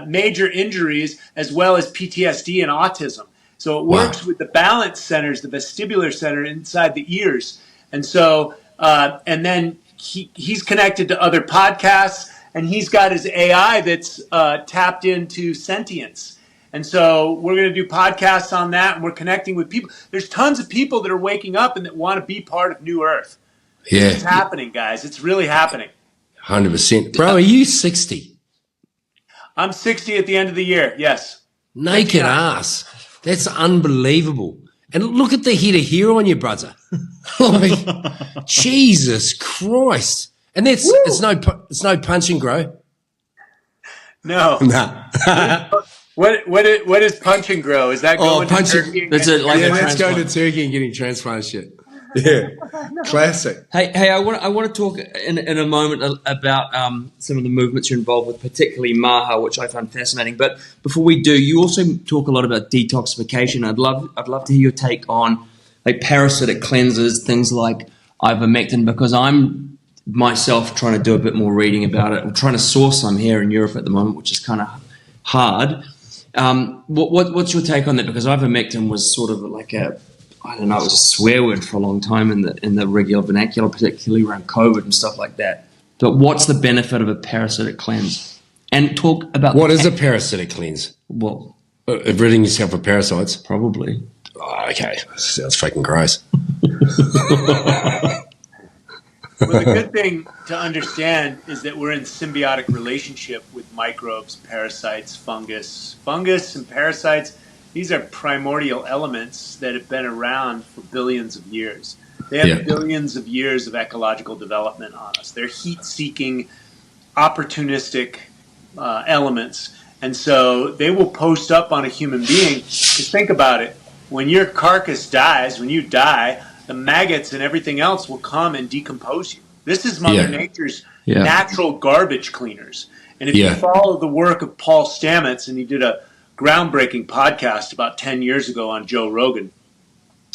major injuries as well as PTSD and autism. So it works with the balance centers, the vestibular center inside the ears. And so, and then he's connected to other podcasts, and he's got his AI that's tapped into sentience. And so we're going to do podcasts on that, and we're connecting with people. There's tons of people that are waking up and that want to be part of New Earth. Yeah. It's happening, guys. It's really happening. 100%. Bro, are you 60? I'm 60 at the end of the year, yes. Naked ass. That's unbelievable. And look at the head of hair on you, brother. Like, Jesus Christ. And it's no punch and grow. No. Nah. What is punch and grow? Is that going to Turkey? Let's go to Turkey and getting transplant shit. Yeah, classic. Hey, I want to talk in a moment about some of the movements you're involved with, particularly Maha, which I find fascinating. But before we do, you also talk a lot about detoxification. I'd love to hear your take on like parasitic cleansers, things like ivermectin, because I'm myself trying to do a bit more reading about it. I'm trying to source some here in Europe at the moment, which is kind of hard. What's your take on that? Because ivermectin was sort of like it was a swear word for a long time in the regular vernacular, particularly around COVID and stuff like that. But what's the benefit of a parasitic cleanse? And talk about what is a parasitic cleanse? Well, ridding yourself of parasites, probably. Oh, okay, sounds fucking gross. Well, the good thing to understand is that we're in symbiotic relationship with microbes, parasites, fungus. Fungus and parasites, these are primordial elements that have been around for billions of years. They have billions of years of ecological development on us. They're heat-seeking, opportunistic elements. And so they will post up on a human being. Just think about it. When your carcass dies, when you die, the maggots and everything else will come and decompose you. This is Mother Nature's natural garbage cleaners. And if you follow the work of Paul Stamets, and he did a groundbreaking podcast about 10 years ago on Joe Rogan,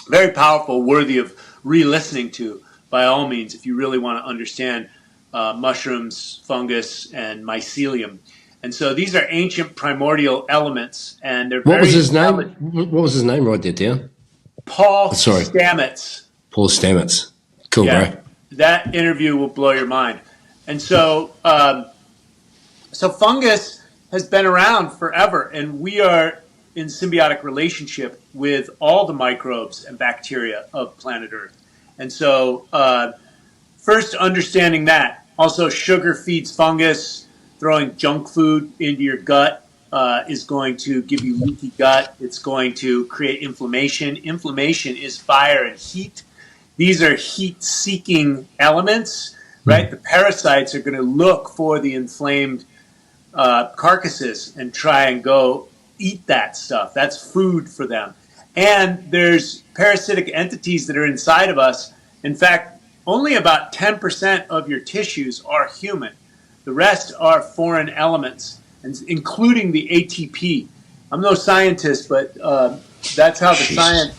very powerful, worthy of re-listening to by all means if you really want to understand mushrooms, fungus, and mycelium. And so these are ancient primordial elements, and they're What was his name? What was his name? Write that down. Paul Stamets. Paul Stamets. Cool, bro. That interview will blow your mind. And so, so fungus has been around forever, and we are in symbiotic relationship with all the microbes and bacteria of planet Earth. And so, first understanding that. Also, sugar feeds fungus. Throwing junk food into your gut is going to give you leaky gut. It's going to create inflammation. Inflammation is fire and heat. These are heat-seeking elements, right? The parasites are going to look for the inflamed carcasses and try and go eat that stuff. That's food for them. And there's parasitic entities that are inside of us. In fact, only about 10% of your tissues are human. The rest are foreign elements, including the ATP. I'm no scientist, but that's how the science,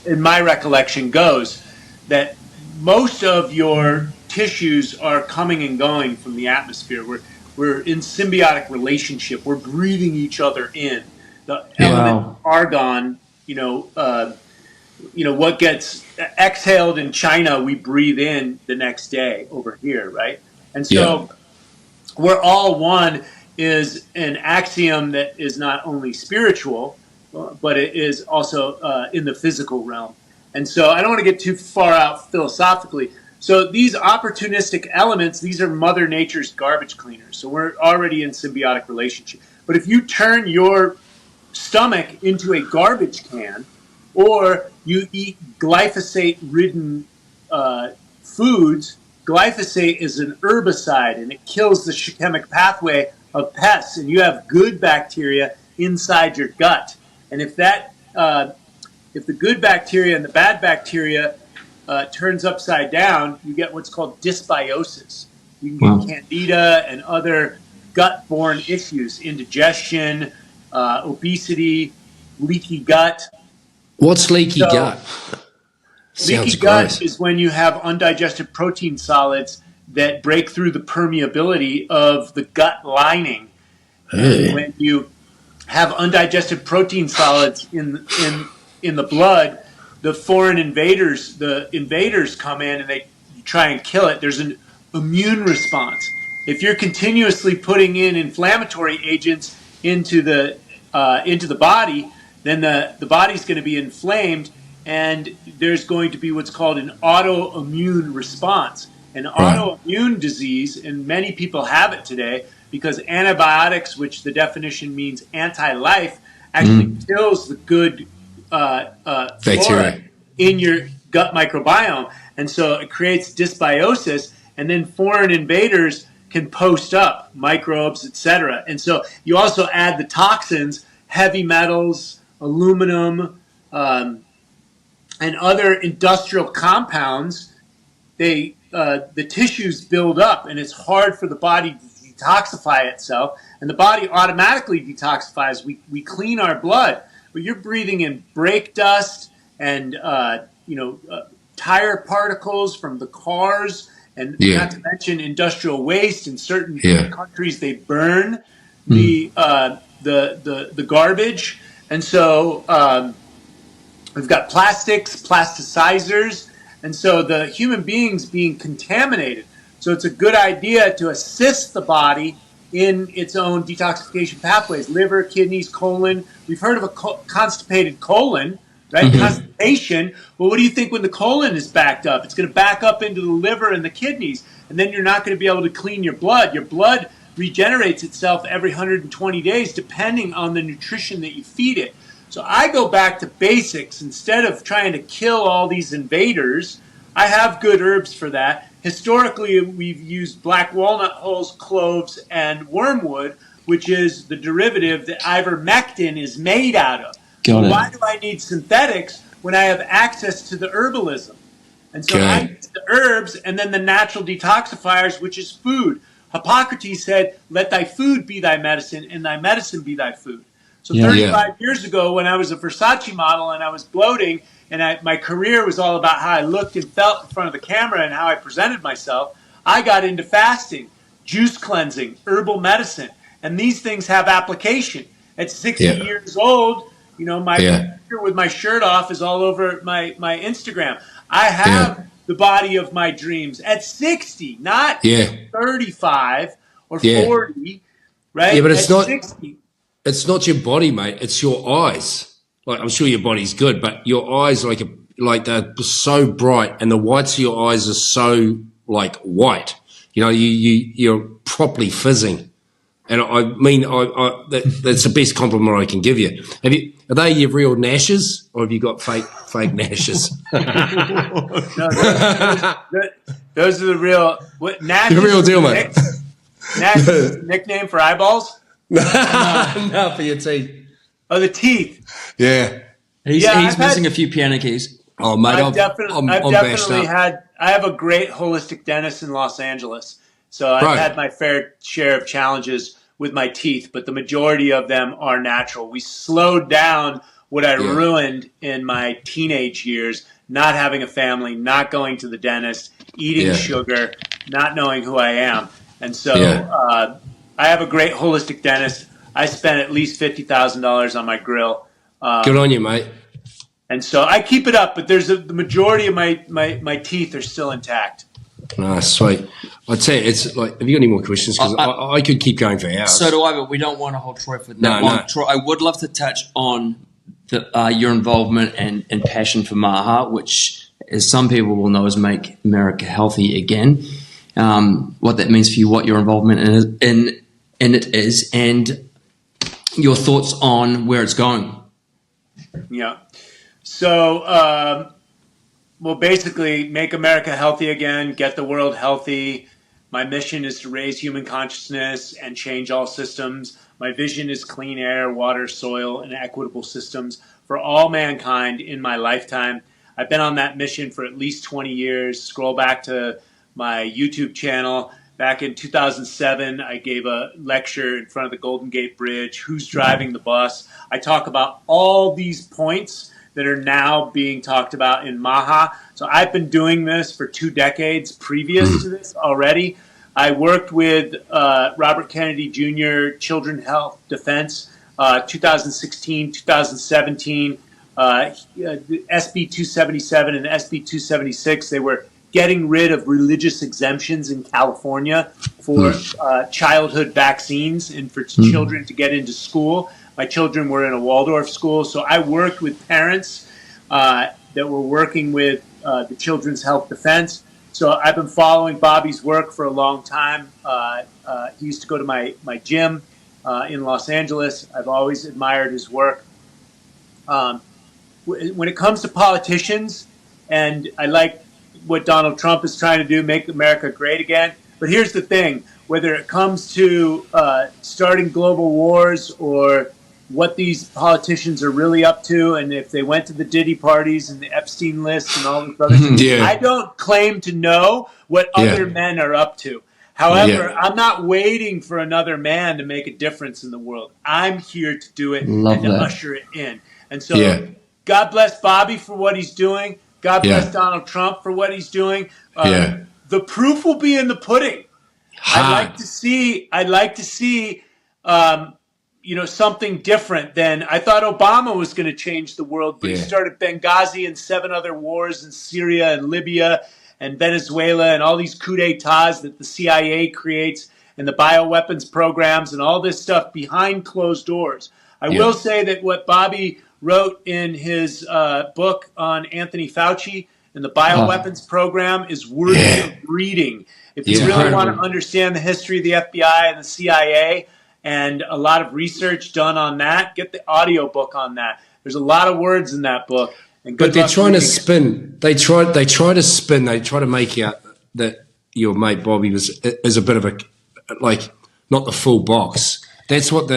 in my recollection, goes, that most of your tissues are coming and going from the atmosphere. We're in symbiotic relationship. We're breathing each other in. The element argon, what gets exhaled in China, we breathe in the next day over here, right? And so we're all one, is an axiom that is not only spiritual, but it is also in the physical realm. And so I don't want to get too far out philosophically. So these opportunistic elements, these are Mother Nature's garbage cleaners. So we're already in symbiotic relationship. But if you turn your stomach into a garbage can, or you eat glyphosate-ridden foods, glyphosate is an herbicide, and it kills the chemic pathway of pests, and you have good bacteria inside your gut. And if the good bacteria and the bad bacteria turns upside down, you get what's called dysbiosis. You can get candida and other gut-borne issues, indigestion, obesity, leaky gut. What's leaky gut? Leaky gut is when you have undigested protein solids that break through the permeability of the gut lining. And when you have undigested protein solids in the blood, the foreign invaders, come in and they try and kill it. There's an immune response. If you're continuously putting in inflammatory agents into the body, then the body's going to be inflamed, and there's going to be what's called an autoimmune response. An autoimmune disease, and many people have it today, because antibiotics, which the definition means anti-life, actually kills the good flora in your gut microbiome. And so it creates dysbiosis, and then foreign invaders can post up microbes, etc. And so you also add the toxins, heavy metals, aluminum, and other industrial compounds. The tissues build up, and it's hard for the body to detoxify itself, and the body automatically detoxifies. We clean our blood, but you're breathing in brake dust and tire particles from the cars, and not to mention industrial waste. In certain countries, they burn the garbage, and so we've got plastics, plasticizers. And so the human being's being contaminated. So it's a good idea to assist the body in its own detoxification pathways, liver, kidneys, colon. We've heard of a constipated colon, right? Constipation. Well, what do you think when the colon is backed up? It's going to back up into the liver and the kidneys, and then you're not going to be able to clean your blood. Your blood regenerates itself every 120 days, depending on the nutrition that you feed it. So I go back to basics. Instead of trying to kill all these invaders, I have good herbs for that. Historically, we've used black walnut hulls, cloves, and wormwood, which is the derivative that ivermectin is made out of. Why do I need synthetics when I have access to the herbalism? And so I use the herbs and then the natural detoxifiers, which is food. Hippocrates said, "Let thy food be thy medicine, and thy medicine be thy food." So 35 years ago, when I was a Versace model and I was bloating, and my career was all about how I looked and felt in front of the camera and how I presented myself, I got into fasting, juice cleansing, herbal medicine. And these things have application. At 60 years old, my picture with my shirt off is all over my Instagram. I have the body of my dreams at 60, not 35 or 40, right? Yeah, but it's not 60. It's not your body, mate. It's your eyes. Like, I'm sure your body's good, but your eyes, they're so bright, and the whites of your eyes are so white. You're properly fizzing. And I mean, that's the best compliment I can give you. Are they your real gnashes, or have you got fake gnashes? No, those are the real. What gnashes? The real deal, mate. Gnashes is a nickname for eyeballs. No, for your teeth. Oh, the teeth. Yeah. He's missing a few piano keys. Oh, mate, I've definitely had. I have a great holistic dentist in Los Angeles, so I've had my fair share of challenges with my teeth, but the majority of them are natural. We slowed down what I ruined in my teenage years, not having a family, not going to the dentist, eating sugar, not knowing who I am, and so I have a great holistic dentist. I spent at least $50,000 on my grill. Good on you, mate. And so I keep it up, but the majority of my teeth are still intact. Ah, sweet. I'd say it's like, have you got any more questions? Because I could keep going for hours. So do I, but we don't want to hold Troy for that long. No. Troy, I would love to touch on your involvement and passion for Maha, which, as some people will know, is Make America Healthy Again. What that means for you, what your involvement in it is, and your thoughts on where it's going. Yeah. So, well, basically, make America healthy again, get the world healthy. My mission is to raise human consciousness and change all systems. My vision is clean air, water, soil, and equitable systems for all mankind in my lifetime. I've been on that mission for at least 20 years. Scroll back to my YouTube channel. Back in 2007, I gave a lecture in front of the Golden Gate Bridge. Who's driving the bus? I talk about all these points that are now being talked about in Maha. So I've been doing this for 2 decades previous to this already. I worked with Robert Kennedy Jr., Children Health Defense, 2016, 2017, SB 277 and SB 276. They were getting rid of religious exemptions in California for childhood vaccines and for children to get into school. My children were in a Waldorf school, so I worked with parents that were working with the Children's Health Defense. So I've been following Bobby's work for a long time. He used to go to my gym in Los Angeles. I've always admired his work. When it comes to politicians, and I like what Donald Trump is trying to do, make America great again. But here's the thing, whether it comes to starting global wars or what these politicians are really up to, and if they went to the Diddy parties and the Epstein list and all this other stuff, I don't claim to know what other men are up to. However, I'm not waiting for another man to make a difference in the world. I'm here to do it and to usher it in. And so God bless Bobby for what he's doing. God bless Donald Trump for what he's doing. The proof will be in the pudding. I'd like to see something different than I thought Obama was going to change the world, but he started Benghazi and 7 other wars in Syria and Libya and Venezuela and all these coups d'etats that the CIA creates and the bioweapons programs and all this stuff behind closed doors. I will say that what Bobby wrote in his book on Anthony Fauci and the bioweapons program is worthy of reading. If you really want to understand the history of the FBI and the CIA and a lot of research done on that, get the audio book on that. There's a lot of words in that book. And but they're trying to spin. They try to spin. They try to make out that your mate Bobby is a bit of a not the full box. That's what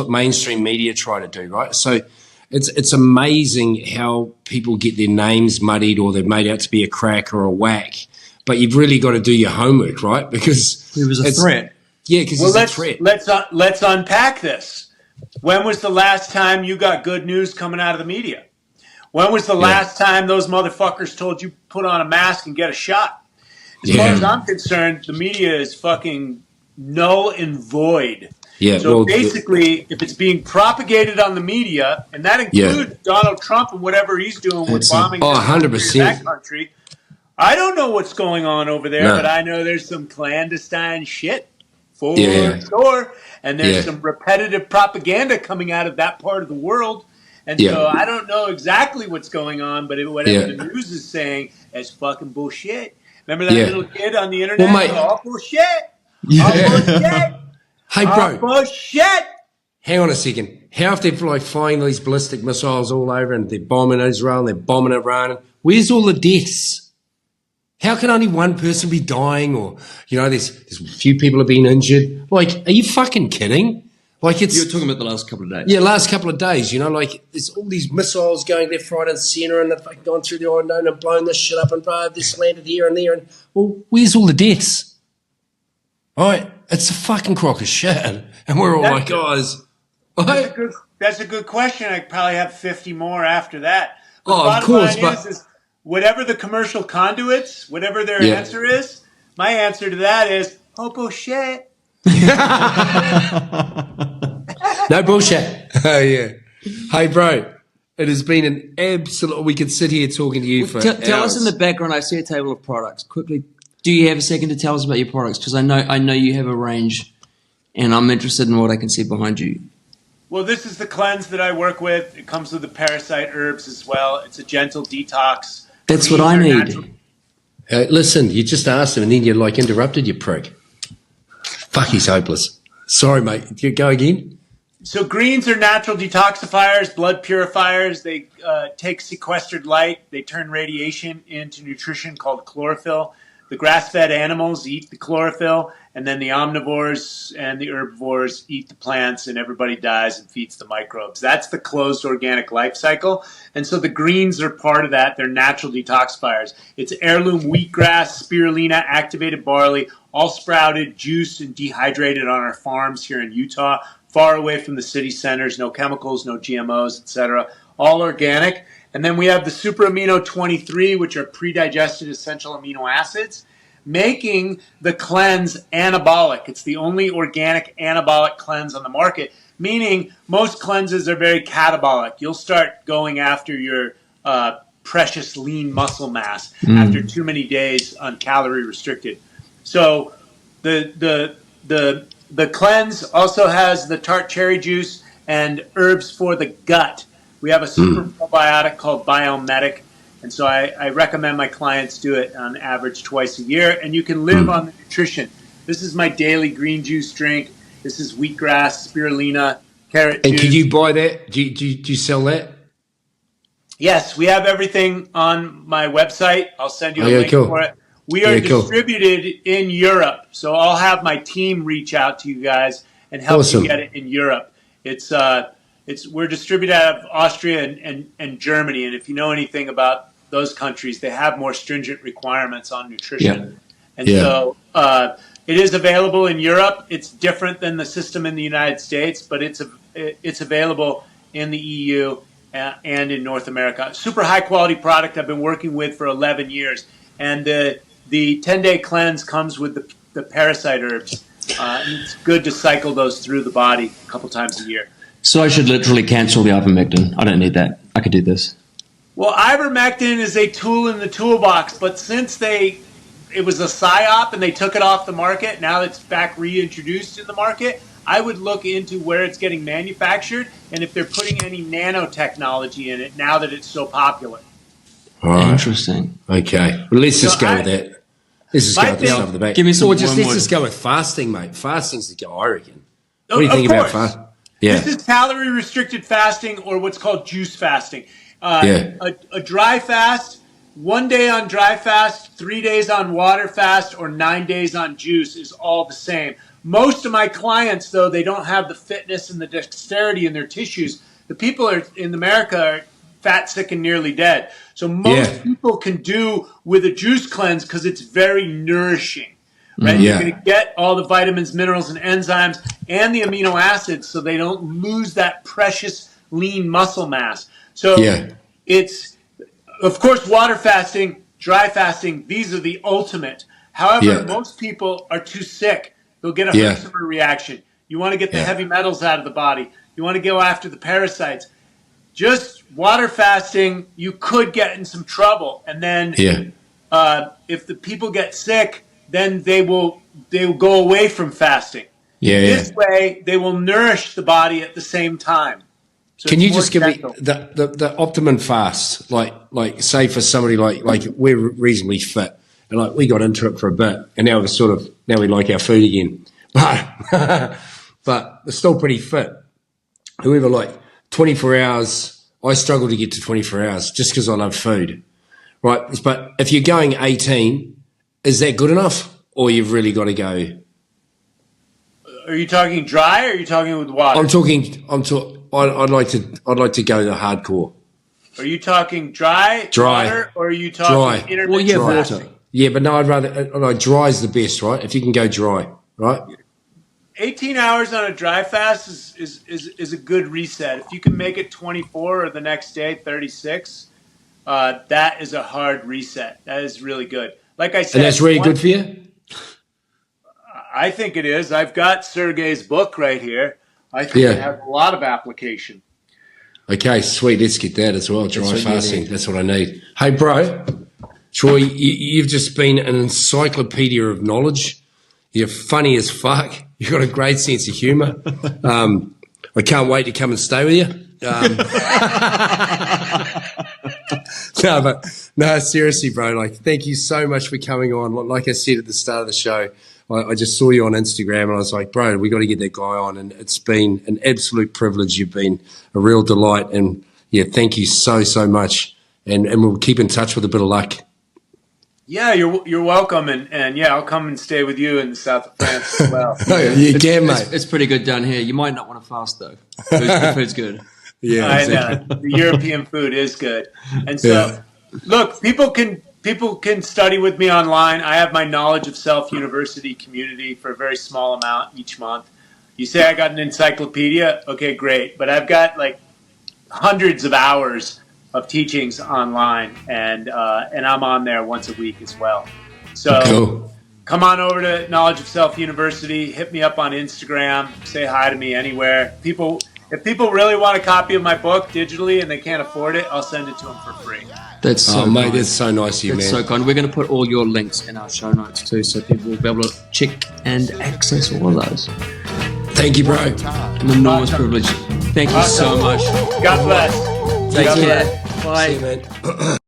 mainstream media try to do, right? So it's amazing how people get their names muddied or they're made out to be a crack or a whack. But you've really got to do your homework, right? Because it was a threat. Yeah, because it's a threat. Let's unpack this. When was the last time you got good news coming out of the media? When was the last time those motherfuckers told you put on a mask and get a shot? As far as I'm concerned, the media is fucking null and void. Yeah, so basically, if it's being propagated on the media, and that includes Donald Trump and whatever he's doing with bombing 100%. That country, I don't know what's going on over there, but I know there's some clandestine shit for sure, and there's some repetitive propaganda coming out of that part of the world. And so I don't know exactly what's going on, but whatever the news is saying is fucking bullshit. Remember that little kid on the internet? Well, mate, all bullshit. All bullshit. Hey, bro. Bullshit. Hang on a second. How if they're flying these ballistic missiles all over and they're bombing Israel and they're bombing Iran? Where's all the deaths? How can only one person be dying? Or, there's a few people have been injured. Are you fucking kidding? You're talking about the last couple of days. Yeah, last couple of days, there's all these missiles going left, right, and centre, and they're fucking going through the unknown and blowing this shit up and this landed here and there. And, well, where's all the deaths? All right, it's a fucking crock of shit. And we're all guys. That's a good question. I probably have 50 more after that. But of course. Is whatever the commercial conduits, whatever their answer is, my answer to that is, bullshit. No bullshit. Oh, yeah. Hey, bro. It has been an absolute. We could sit here talking to you for Tell hours. us in the background. I see a table of products. Quickly, do you have a second to tell us about your products? Because I know you have a range, and I'm interested in what I can see behind you. Well, this is the cleanse that I work with. It comes with the parasite herbs as well. It's a gentle detox. That's what Greens I are need. natural- Listen, you just asked him, and then you like interrupted, you prick. Fuck, he's hopeless. Sorry, mate. You go again. So greens are natural detoxifiers, blood purifiers. They take sequestered light. They turn radiation into nutrition called chlorophyll. The grass-fed animals eat the chlorophyll, and then the omnivores and the herbivores eat the plants, and everybody dies and feeds the microbes. That's the closed organic life cycle. And so the greens are part of that. They're natural detoxifiers. It's heirloom wheatgrass, spirulina, activated barley, all sprouted, juiced, and dehydrated on our farms here in Utah, far away from the city centers, no chemicals, no GMOs, etc. All organic. And then we have the super amino 23, which are pre-digested essential amino acids, making the cleanse anabolic. It's the only organic anabolic cleanse on the market, meaning most cleanses are very catabolic. You'll start going after your precious lean muscle mass after too many days on calorie restricted. So the cleanse also has the tart cherry juice and herbs for the gut. We have a super probiotic called Biomedic, and so I recommend my clients do it on average twice a year, and you can live on the nutrition. This is my daily green juice drink. This is wheatgrass, spirulina, carrot juice. And can you buy that? Do you sell that? Yes, we have everything on my website. I'll send you a link for it. We are distributed in Europe, so I'll have my team reach out to you guys and help you get it in Europe. We're distributed out of Austria and Germany, and if you know anything about those countries, they have more stringent requirements on nutrition. So it is available in Europe. It's different than the system in the United States, but it's available in the EU and in North America. Super high quality product I've been working with for 11 years, and the 10-day cleanse comes with the parasite herbs. It's good to cycle those through the body a couple times a year. So I should literally cancel the ivermectin. I don't need that. I could do this. Well, ivermectin is a tool in the toolbox, but since it was a psyop and they took it off the market, now it's back reintroduced in the market, I would look into where it's getting manufactured and if they're putting any nanotechnology in it now that it's so popular. All right. Interesting. Okay. Well, let's just go with that. Let's just go with the stuff at the back. Give me some. Let's just go with fasting, mate. Fasting's the go, I reckon. What do you think about fasting? Yeah. This is calorie restricted fasting, or what's called juice fasting. A dry fast, 1 day on dry fast, 3 days on water fast, or 9 days on juice is all the same. Most of my clients, though, they don't have the fitness and the dexterity in their tissues. The people in America are fat, sick, and nearly dead. So most people can do with a juice cleanse because it's very nourishing. Right? You're going to get all the vitamins, minerals, and enzymes and the amino acids so they don't lose that precious lean muscle mass. So it's, of course, water fasting, dry fasting, these are the ultimate. However, most people are too sick. They'll get a Herxheimer reaction. You want to get the heavy metals out of the body. You want to go after the parasites. Just water fasting, you could get in some trouble. And then if the people get sick, then they will go away from fasting. This way, they will nourish the body at the same time. So can you just give me the optimum fast? Like say for somebody like we're reasonably fit, and like we got into it for a bit, and now we like our food again, but we're still pretty fit. Whoever, like 24 hours, I struggle to get to 24 hours just because I love food, right? But if you're going 18. Is that good enough, or you've really got to go? Are you talking dry, or are you talking with water? I'd like to go the hardcore. Are you talking dry, water, or are you talking intermittent water? Yeah, but no, I'd rather dry is the best, right? If you can go dry, right? 18 hours on a dry fast is a good reset. If you can make it 24 or the next day 36, that is a hard reset. That is really good. Like I said, and that's really good for you? I think it is. I've got Sergey's book right here. I think it has a lot of application. Okay, sweet. Let's get that as well. Dry what you fasting. need. That's what I need. Hey, bro, Troy, you've just been an encyclopedia of knowledge. You're funny as fuck. You've got a great sense of humour. I can't wait to come and stay with you. No, seriously, bro. Like, thank you so much for coming on. Like I said at the start of the show, I just saw you on Instagram and I was like, bro, we got to get that guy on. And it's been an absolute privilege. You've been a real delight. And yeah, thank you so, so much. And we'll keep in touch with a bit of luck. Yeah, you're welcome. And yeah, I'll come and stay with you in the south of France as well. You can, mate. It's pretty good down here. You might not want to fast, though. The food's good. Yeah, exactly. I know. The European food is good. And so, look, people can study with me online. I have my Knowledge of Self University community for a very small amount each month. You say I got an encyclopedia? Okay, great. But I've got like hundreds of hours of teachings online, and I'm on there once a week as well. So Cool. Come on over to Knowledge of Self University. Hit me up on Instagram. Say hi to me anywhere. If people really want a copy of my book digitally and they can't afford it, I'll send it to them for free. That's so mate, kind. that's so nice of you, That's man. so kind. We're going to put all your links in our show notes too, so people will be able to check and access all of those. Thank you, bro. An enormous privilege. Thank you so much. God bless. Take God care. bless. Bye. See you, man.